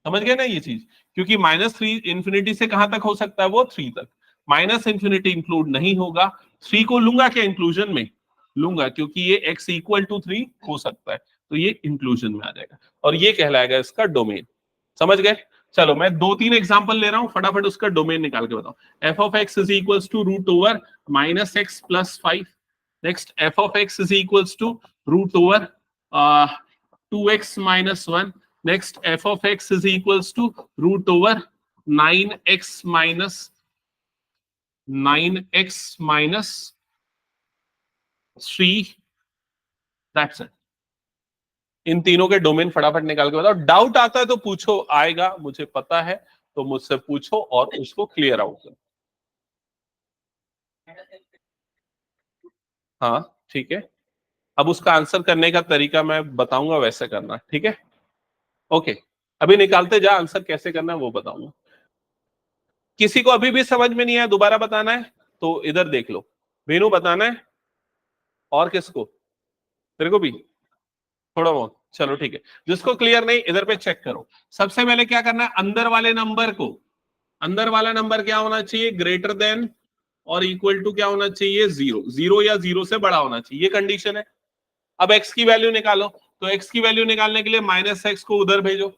समझ गए ना ये चीज, क्योंकि -3 इंफिनिटी से कहां तक हो सकता है, वो 3 तक। माइनस इंफिनिटी इंक्लूड नहीं होगा, 3 को लूंगा क्या इंक्लूजन में, लूंगा, क्योंकि ये x इक्वल टू 3 हो सकता है, तो ये इंक्लूजन में आ जाएगा और ये कहलाएगा इसका डोमेन। समझ गए? चलो मैं 2-3 एग्जांपल ले रहा हूं, फटाफट उसका डोमेन निकाल के बताओ। f of x is equals to root over minus x plus 5। Next f of x is equals to root over 2x minus 1. Next f of x is equals to root over 9x minus 3, that's it. इन तीनों के domain फटाफट निकाल के बताओ। Doubt आता है तो पूछो, आएगा, मुझे पता है, तो मुझसे पूछो और उसको क्लियर आउट करो। हाँ ठीक है, अब उसका आंसर करने का तरीका मैं बताऊंगा, वैसे करना, ठीक है? ओके, अभी निकालते जा, आंसर कैसे करना है वो बताऊंगा। किसी को अभी भी समझ में नहीं आया, दोबारा बताना है तो इधर देख लो। वेणु बताना है, और किसको? तेरे को भी थोड़ा बहुत, चलो ठीक है। जिसको क्लियर नहीं, इधर पे चेक करो। सबसे पहले क्या करना है, अंदर वाले नंबर को, अंदर वाला नंबर क्या होना चाहिए, ग्रेटर देन और इक्वल टू क्या होना चाहिए, 0, 0 या 0 से बड़ा होना चाहिए, ये कंडीशन है। अब x की वैल्यू निकालो, तो x की वैल्यू निकालने के लिए -x को उधर भेजो,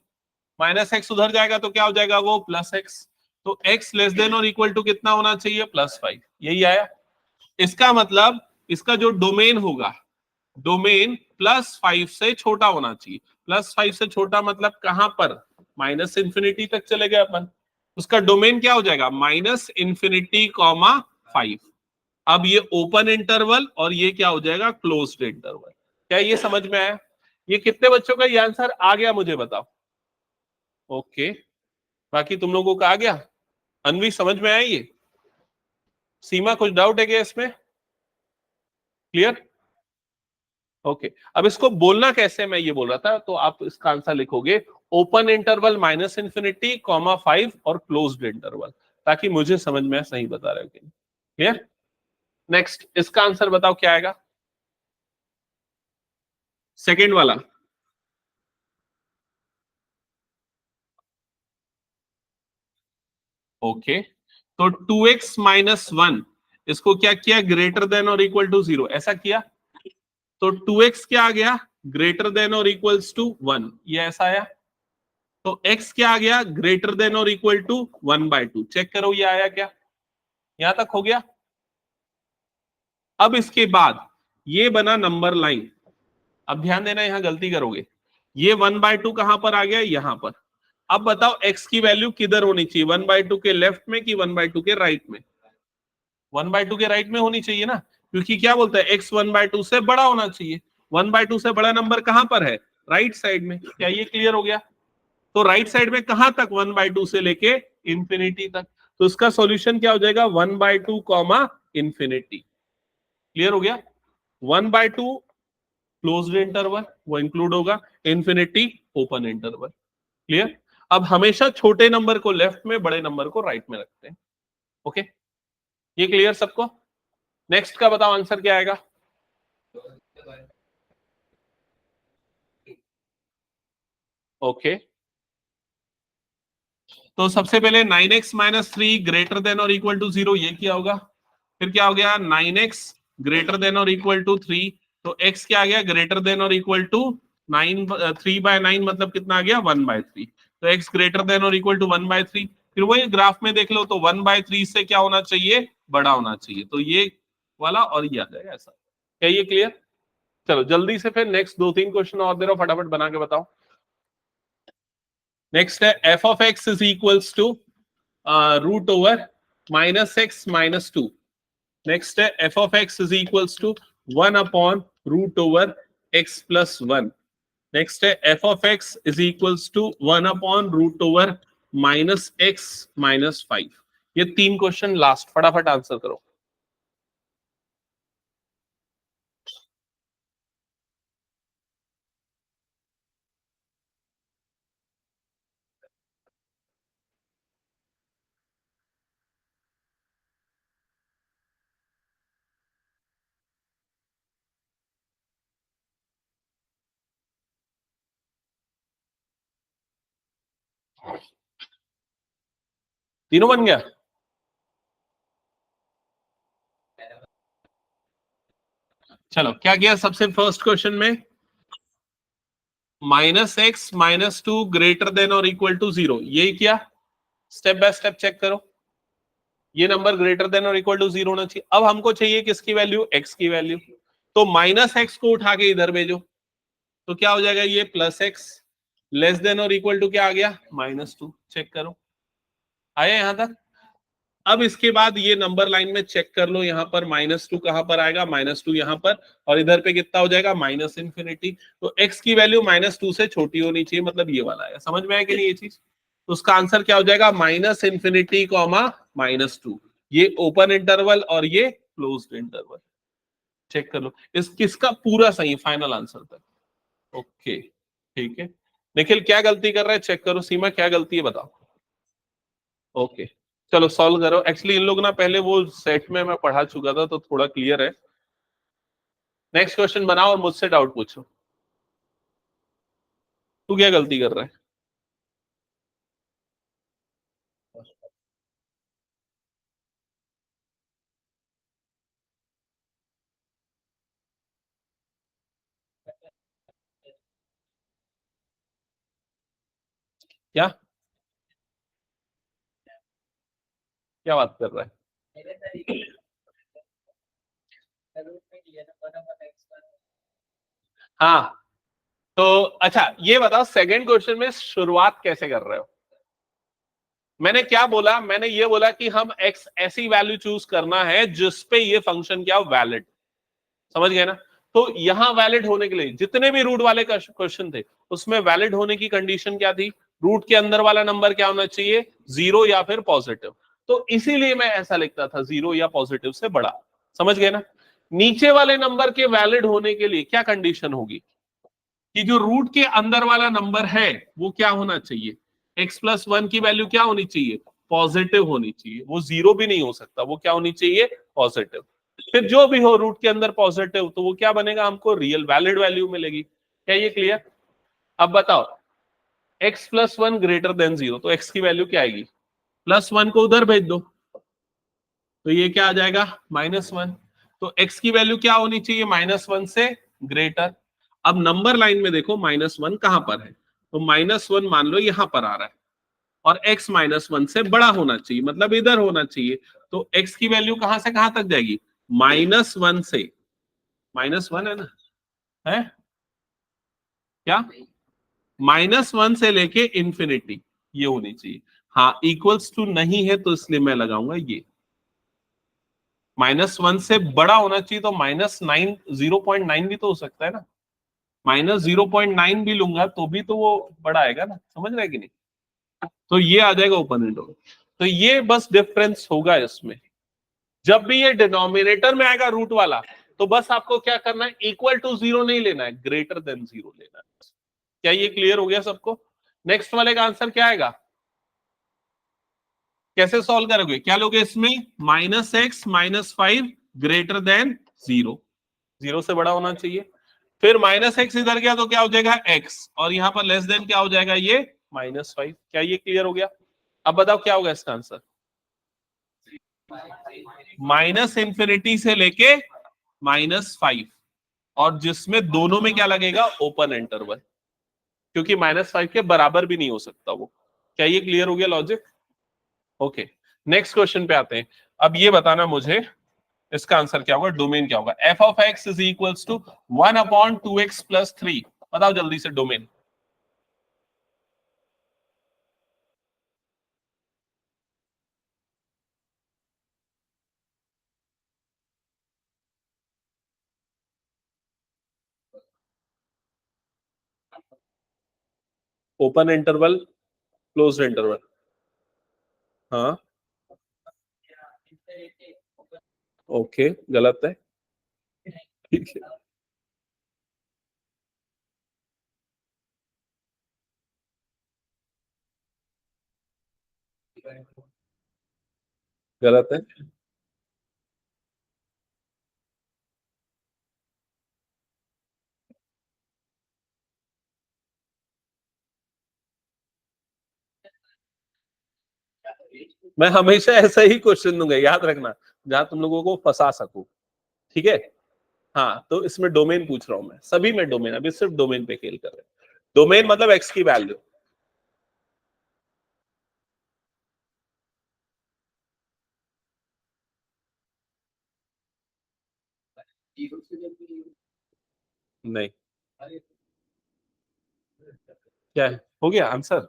-x उधर जाएगा तो क्या हो जाएगा वो, +x। तो x लेस देन और इक्वल टू कितना होना चाहिए, +5, यही आया। इसका मतलब इसका जो डोमेन होगा, डोमेन +5 से छोटा होना चाहिए। +5 से छोटा मतलब कहां पर, -∞ तक चले गए अपन, उसका डोमेन क्या हो जाएगा, -∞, 5। अब ये ओपन इंटरवल और ये क्या हो जाएगा, क्लोज्ड इंटरवल। क्या ये समझ में आया? ये कितने बच्चों का ये आंसर आ गया मुझे बताओ। ओके, बाकी तुम लोगों का आ गया? अनवी समझ में आया ये? सीमा कुछ डाउट है क्या इसमें? क्लियर? ओके, अब इसको बोलना कैसे, मैं ये बोल रहा था, तो आप इसका आंसर लिखोगे ओपन इंटरवल -∞, 5 और क्लोज्ड इंटरवल, ताकि मुझे समझ में सही बता रहे हो कि नहीं। क्लियर? नेक्स्ट, इसका आंसर बताओ क्या आएगा, सेकेंड वाला। ओके, तो 2x-1 इसको क्या किया, ग्रेटर देन और इक्वल टू 0, ऐसा किया। तो 2x क्या आ गया, ग्रेटर देन और इक्वल्स टू 1, ये ऐसा आया। तो x क्या आ गया, ग्रेटर देन और इक्वल टू 1/2, चेक करो ये आया क्या, यहां तक हो गया। अब इसके बाद ये बना नंबर लाइन। अब ध्यान देना, यहां गलती करोगे, ये 1/2 कहां पर आ गया, यहां पर। अब बताओ x की वैल्यू किधर होनी चाहिए, 1/2 के लेफ्ट में कि 1/2 के राइट में? 1/2 के राइट में होनी चाहिए ना, क्योंकि क्या बोलता है, x 1/2 से बड़ा होना चाहिए। 1/2 से बड़ा नंबर कहां पर है, राइट साइड में। क्या ये क्लियर हो गया? तो राइट साइड में कहां तक, 1/2 से लेके इंफिनिटी तक। तो इसका सॉल्यूशन क्या हो जाएगा, 1/2 कॉमा इंफिनिटी। क्लियर हो गया? 1/2 क्लोज्ड इंटरवल, वो इंक्लूड होगा, इंफिनिटी ओपन इंटरवल। क्लियर? अब हमेशा छोटे नंबर को लेफ्ट में, बड़े नंबर को राइट में रखते हैं। ओके, ये क्लियर सबको? नेक्स्ट का बताओ आंसर क्या आएगा। ओके, तो सबसे पहले 9x-3 ग्रेटर देन और इक्वल टू 0, ये क्या होगा? फिर क्या हो गया, 9x ग्रेटर देन और इक्वल टू 3, तो x क्या आ गया, ग्रेटर देन और इक्वल टू 9, 3/9 मतलब कितना आ गया, 1/3। तो x ग्रेटर देन और इक्वल टू 1/3। फिर वही ग्राफ में देख लो, तो 1/3 से क्या होना चाहिए, बड़ा होना चाहिए, तो ये वाला और ये आ जाएगा ऐसा। क्या ये क्लियर? चलो जल्दी से फिर नेक्स्ट 2-3 क्वेश्चन और दे रहा हूं, फटाफट बना के बताओ। नेक्स्ट है f(x) is equals to √(-x-2). Next है f(x) is equals to 1/√(x+1). Next है f(x) is equals to 1/√(-x-5). ये 3 क्वेश्चन लास्ट, फटाफट आंसर करो। तीनों बन गया? चलो क्या किया सबसे फर्स्ट क्वेश्चन में, -x-2 ग्रेटर देन और इक्वल टू 0, यही किया। स्टेप बाय स्टेप चेक करो, ये नंबर ग्रेटर देन और इक्वल टू 0 होना चाहिए। अब हमको चाहिए किसकी वैल्यू, x की वैल्यू। तो -x को उठा के इधर भेजो, तो क्या हो जाएगा, ये +x लेस देन और इक्वल टू क्या आ गया, -2, चेक करो। आया यहां तक? अब इसके बाद ये नंबर लाइन में चेक कर लो, यहाँ पर -2 कहां पर आएगा, -2 यहाँ पर, और इधर पे कितना हो जाएगा, -∞। तो x की वैल्यू -2 से छोटी होनी चाहिए, मतलब ये वाला है। समझ में आया कि नहीं ये चीज? तो उसका आंसर क्या हो जाएगा, -∞, -2। ये ओपन इंटरवल और ये क्लोज्ड इंटरवल। चेक कर लो इस किसका पूरा सही, फाइनल आंसर तक। ओके ठीक है। निखिल क्या गलती कर रहा है, चेक करो। सीमा क्या गलती है बताओ। ओके चलो सॉल्व करो। एक्चुअली इन लोग ना पहले वो सेट में मैं पढ़ा चुका था तो थोड़ा क्लियर है। नेक्स्ट क्वेश्चन बनाओ और मुझसे डाउट पूछो। तू क्या गलती कर रहा है? क्या क्या बात कर रहा है? हाँ तो अच्छा ये बताओ सेकंड क्वेश्चन में शुरुआत कैसे कर रहे हो? मैंने क्या बोला, मैंने ये बोला कि हम x ऐसी वैल्यू चूज करना है जिसपे ये फंक्शन क्या वैलिड। समझ गए ना? तो यहां वैलिड होने के लिए जितने भी रूट वाले क्वेश्चन थे उसमें वैलिड होने की कंडीशन क्या थी, रूट के अंदर वाला नंबर क्या होना चाहिए, 0 या फिर पॉजिटिव। तो इसीलिए मैं ऐसा लिखता था, 0 या पॉजिटिव से बड़ा। समझ गए ना? नीचे वाले नंबर के वैलिड होने के लिए क्या कंडीशन होगी कि जो रूट के अंदर वाला नंबर है वो क्या होना चाहिए, x+1 की वैल्यू क्या होनी चाहिए, पॉजिटिव होनी चाहिए। वो 0 भी नहीं हो सकता, वो क्या होनी चाहिए, पॉजिटिव। फिर जो भी हो रूट के अंदर पॉजिटिव तो वो क्या बनेगा, हमको रियल वैलिड वैल्यू मिलेगी। क्या ये क्लियर? अब बताओ x+1 ग्रेटर देन 0, तो x की वैल्यू क्या आएगी, +1 को उधर भेज दो तो ये क्या आ जाएगा, -1। तो x की वैल्यू क्या होनी चाहिए, -1 से ग्रेटर। अब नंबर लाइन में देखो -1 कहां पर है, तो -1 मान लो यहां पर आ रहा है और x -1 से बड़ा होना चाहिए, मतलब इधर होना चाहिए। तो x की वैल्यू कहां से कहां तक जाएगी, -1 से, -1 है ना, है क्या, -1 से लेके इंफिनिटी ये होनी चाहिए। हाँ इक्वल्स टू नहीं है तो इसलिए मैं लगाऊंगा ये, -1 से बड़ा होना चाहिए, तो -9, 0.9 भी तो हो सकता है ना, -0.9 भी लूंगा तो भी तो वो बड़ा आएगा ना। समझ रहे कि नहीं? तो ये आ जाएगा ओपन इंटरवल। तो ये बस डिफरेंस होगा इसमें। जब भी ये डिनोमिनेटर में आएगा रूट वाला तो बस आपको क्या करना है, इक्वल टू 0 नहीं लेना है, ग्रेटर देन 0 लेना है। क्या ये क्लियर हो गया सबको? नेक्स्ट वाले का आंसर क्या आएगा, कैसे सॉल्व करोगे, क्या लोगे इसमें, -x -5 ग्रेटर देन 0, 0 से बड़ा होना चाहिए। फिर -x इधर गया तो क्या हो जाएगा x, और यहां पर लेस देन क्या हो जाएगा ये -5। क्या ये क्लियर हो गया? अब बताओ क्या होगा इसका आंसर, -∞ से लेके -5, और जिसमें दोनों में क्या लगेगा, ओपन इंटरवल, क्योंकि -5 के बराबर भी नहीं हो सकता वो। क्या ये क्लियर हो गया लॉजिक? ओके नेक्स्ट क्वेश्चन पे आते हैं। अब ये बताना मुझे इसका आंसर क्या होगा, डोमेन क्या होगा, f(x) is equals to 1/2x+3। बताओ जल्दी से domain. Open interval, closed interval. हाँ ओके गलत है। ठीक है गलत है। मैं हमेशा ऐसा ही क्वेश्चन दूंगा, याद रखना, जहां तुम लोगों को फंसा सकूं। ठीक है? हाँ तो इसमें डोमेन पूछ रहा हूं मैं, सभी में डोमेन, अभी सिर्फ डोमेन पे खेल कर रहे हैं। डोमेन मतलब एक्स की वैल्यू। नहीं, क्या है, हो गया आंसर?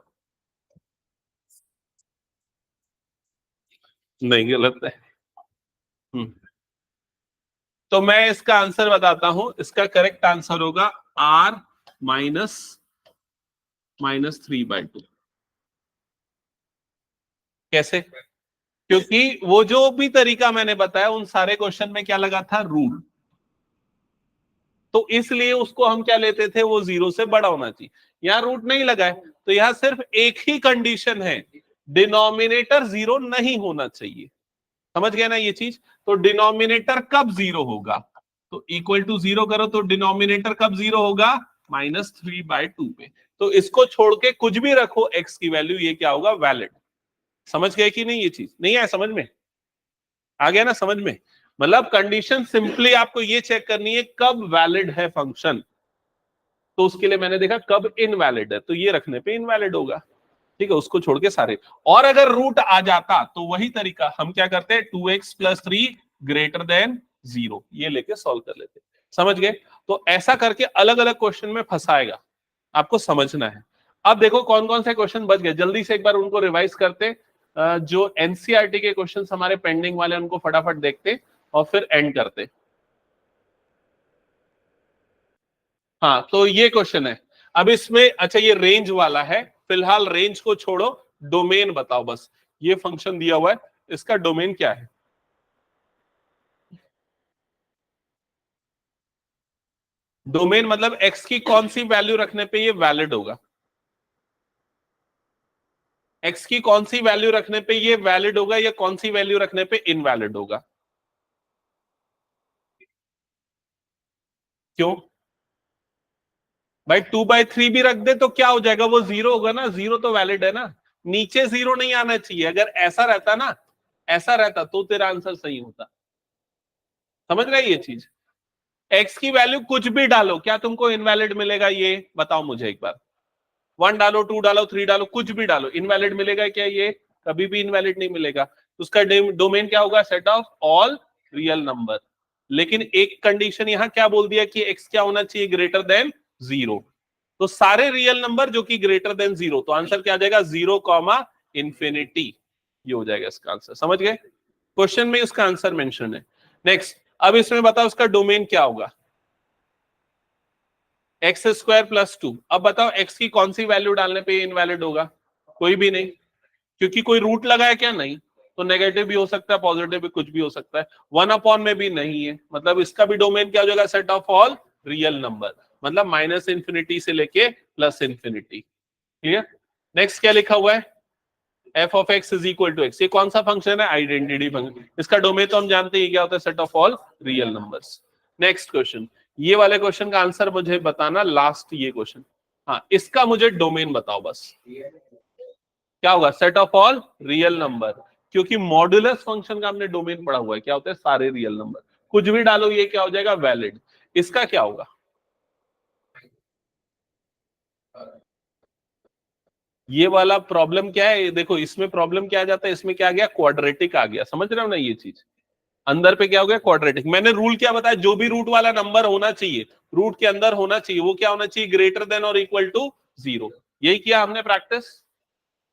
नहीं, गलत है। तो मैं इसका आंसर बताता हूं, इसका करेक्ट आंसर होगा r माइनस माइनस 3/2। कैसे? क्योंकि वो जो भी तरीका मैंने बताया उन सारे क्वेश्चन में क्या लगा था, रूट, तो इसलिए उसको हम क्या लेते थे, वो 0 से बड़ा होना चाहिए। यहाँ रूट नहीं लगा है, तो यहाँ सिर्फ एक ही कंडीशन है, डिनोमिनेटर 0 नहीं होना चाहिए। समझ गए ना ये चीज? तो डिनोमिनेटर कब 0 होगा, तो इक्वल टू 0 करो तो डिनोमिनेटर कब 0 होगा, -3/2 पे। तो इसको छोड़ के कुछ भी रखो x की वैल्यू, ये क्या होगा, वैलिड। समझ गए कि नहीं? ये चीज नहीं है समझ में? आ गया ना समझ में? मतलब कंडीशन सिंपली आपको ये चेक करनी है कब वैलिड है फंक्शन, तो उसके लिए मैंने देखा कब इनवैलिड है, तो ये रखने पे इनवैलिड होगा। ठीक है, उसको छोड़ के सारे। और अगर रूट आ जाता तो वही तरीका हम क्या करते हैं, 2x + 3 ग्रेटर देन 0, ये लेके सॉल्व कर लेते। समझ गए? तो ऐसा करके अलग अलग क्वेश्चन में फंसाएगा, आपको समझना है। अब देखो कौन कौन से क्वेश्चन बच गए, जल्दी से एक बार उनको रिवाइज करते। जो एनसीईआरटी के क्वेश्चन हमारे पेंडिंग वाले उनको फटाफट देखते और फिर एंड करते। हाँ, तो ये क्वेश्चन है। अब इसमें अच्छा ये रेंज वाला है, फिलहाल रेंज को छोड़ो, डोमेन बताओ बस। ये फंक्शन दिया हुआ है, इसका डोमेन क्या है? डोमेन मतलब एक्स की कौन सी वैल्यू रखने पे ये वैलिड होगा, एक्स की कौन सी वैल्यू रखने पे ये वैलिड होगा या कौन सी वैल्यू रखने पे इनवैलिड होगा? क्यों भाई? 2/3 भी रख दे तो क्या हो जाएगा, वो 0 होगा ना, 0 तो वैलिड है ना, नीचे 0 नहीं आना चाहिए। अगर ऐसा रहता ना, ऐसा रहता तो तेरा आंसर सही होता। समझ रहे ये चीज? एक्स की वैल्यू कुछ भी डालो, क्या तुमको इनवैलिड मिलेगा, ये बताओ मुझे एक बार। 1 डालो, 2 डालो, 3 डालो, कुछ भी डालो, इनवैलिड मिलेगा क्या? ये कभी भी इनवैलिड नहीं मिलेगा। उसका डोमेन क्या होगा, set of all real number. लेकिन एक कंडीशन यहां क्या बोल दिया कि एक्स क्या होना चाहिए, ग्रेटर देन 0। तो सारे रियल नंबर जो कि ग्रेटर देन 0, तो आंसर क्या आ जाएगा, 0, ये हो जाएगा इसका आंसर। समझ गए? क्वेश्चन में उसका आंसर मेंशन है। नेक्स्ट, अब इसमें बताओ उसका डोमेन क्या होगा, x² + 2। अब बताओ एक्स की कौन सी वैल्यू डालने पे इनवैलिड होगा, कोई भी नहीं, क्योंकि कोई रूट लगा है क्या, नहीं। तो नेगेटिव भी हो सकता है, पॉजिटिव भी, कुछ भी हो सकता है। 1/, में भी नहीं है, मतलब इसका भी डोमेन क्या हो जाएगा, set of all real number, मतलब -∞ से लेके +∞। क्लियर? नेक्स्ट क्या लिखा हुआ है, f(x) = x। ये कौन सा फंक्शन है, आइडेंटिटी फंक्शन। इसका डोमेन तो हम जानते हैं क्या होता है, set of all real numbers. Next question, ये वाले क्वेश्चन का आंसर मुझे बताना, लास्ट ये क्वेश्चन। हाँ, इसका मुझे डोमेन बताओ बस, क्या होगा, set of all real number. क्योंकि मॉड्यूलस फंक्शन का हमने डोमेन पढ़ा हुआ है, क्या होता है, सारे रियल नंबर, कुछ भी डालो ये क्या हो जाएगा, वैलिड। इसका क्या होगा, ये वाला प्रॉब्लम क्या है, देखो इसमें प्रॉब्लम क्या आ जाता है, इसमें क्या आ गया, क्वाड्रेटिक आ गया। समझ रहे हो ना ये चीज? अंदर पे क्या हो गया, क्वाड्रेटिक। मैंने रूल क्या बताया, जो भी रूट वाला नंबर होना चाहिए, रूट के अंदर होना चाहिए, वो क्या होना चाहिए, ग्रेटर देन और इक्वल टू 0। यही किया हमने प्रैक्टिस।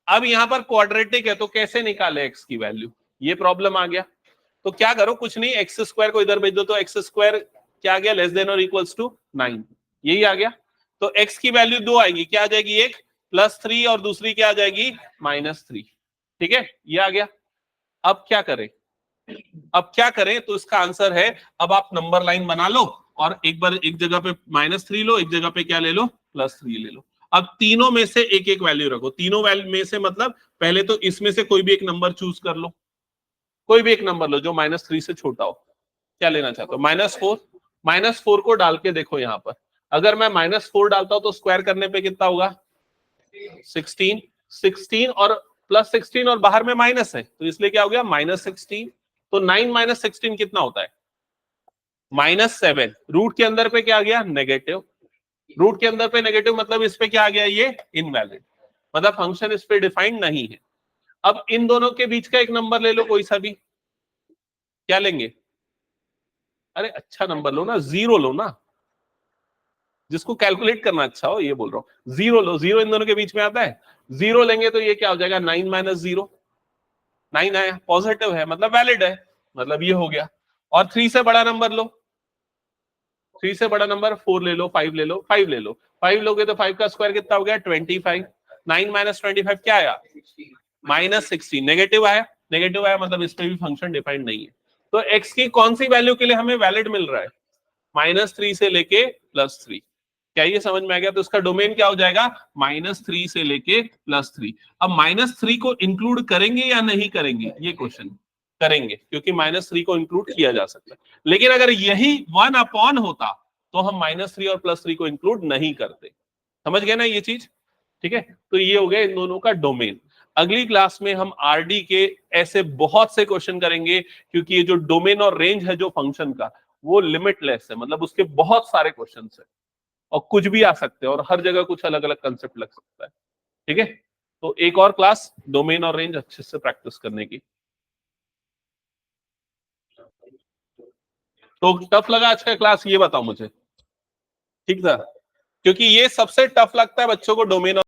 अब यहां पर क्वाड्रेटिक है तो कैसे निकाले एक्स की वैल्यू, ये प्रॉब्लम आ गया। तो क्या करो, कुछ नहीं, x² को इधर भेज दो, तो x² क्या आ गया, लेस देन और इक्वल्स टू 9, यही आ गया। तो x की वैल्यू 2 आएगी, क्या आ जाएगी, एक +3 और दूसरी क्या आ जाएगी, -3। ठीक है, ये आ गया। अब क्या करें, अब क्या करें, तो इसका आंसर है, अब आप नंबर लाइन बना लो और एक बार एक जगह पे -3 लो, एक जगह पे क्या ले लो, +3 ले लो। अब तीनों में से एक एक वैल्यू रखो, तीनों वैल्यू में से मतलब पहले तो इसमें से कोई भी एक नंबर चूज कर लो, कोई भी एक नंबर लो जो -3 से छोटा हो। क्या लेना चाहते हो, -4। -4 को डाल के देखो यहां पर, अगर मैं -4 डालता हूं तो स्क्वायर करने पे कितना होगा, 16। 16 और +16 और बाहर में माइनस है, तो इसलिए क्या हो गया, -16। तो 9 - 16 कितना होता है, -7। रूट के अंदर पे क्या आ गया, नेगेटिव। रूट के अंदर पे नेगेटिव मतलब इस पे क्या आ गया, ये इनवैलिड, मतलब फंक्शन इस पे डिफाइंड नहीं है। अब इन दोनों के बीच का एक नंबर ले लो, कोई सा भी, क्या लेंगे, अरे अच्छा नंबर लो ना, 0 लो ना, जिसको कैलकुलेट करना अच्छा हो, ये बोल रहा हूं, 0 लो। 0 इन दोनों के बीच में आता है, 0 लेंगे तो ये क्या हो जाएगा, 9 - 0। 9 आया, पॉजिटिव है मतलब वैलिड है, मतलब ये हो गया। और 3 से बड़ा नंबर लो, 3 से बड़ा नंबर 4 ले लो, 5 ले लो, 5 ले लो, 5 लोगे तो 5 का स्क्वायर कितना हो गया 25। 9 माइनस 25 क्या आया -16, नेगेटिव आया, नेगेटिव आया मतलब इस पे भी फंक्शन डिफाइंड नहीं है। तो x की कौन सी वैल्यू के लिए हमें वैलिड मिल रहा है, -3 से लेके +3। क्या ये समझ में आ गया? तो इसका डोमेन क्या हो जाएगा -3 से लेके +3। अब -3 को इंक्लूड करेंगे या नहीं करेंगे, ये क्वेश्चन करेंगे, क्योंकि -3 को इंक्लूड किया जा सकता है। लेकिन अगर यही 1 होता तो हम -3 और +3 को इंक्लूड नहीं करते। समझ गए ना ये चीज? ठीक है, तो ये हो गया इन दोनों का डोमेन। अगली क्लास में हम आरडी के ऐसे बहुत से क्वेश्चन करेंगे, क्योंकि ये जो डोमेन और रेंज है जो फंक्शन का, वो लिमिटलेस है, मतलब उसके बहुत सारे क्वेश्चन है और कुछ भी आ सकते हैं और हर जगह कुछ अलग अलग कंसेप्ट लग सकता है। ठीक है, तो एक और क्लास डोमेन और रेंज अच्छे से प्रैक्टिस करने की। तो टफ लगा आज का क्लास, ये बताओ मुझे? ठीक था, क्योंकि ये सबसे टफ लगता है बच्चों को, डोमेन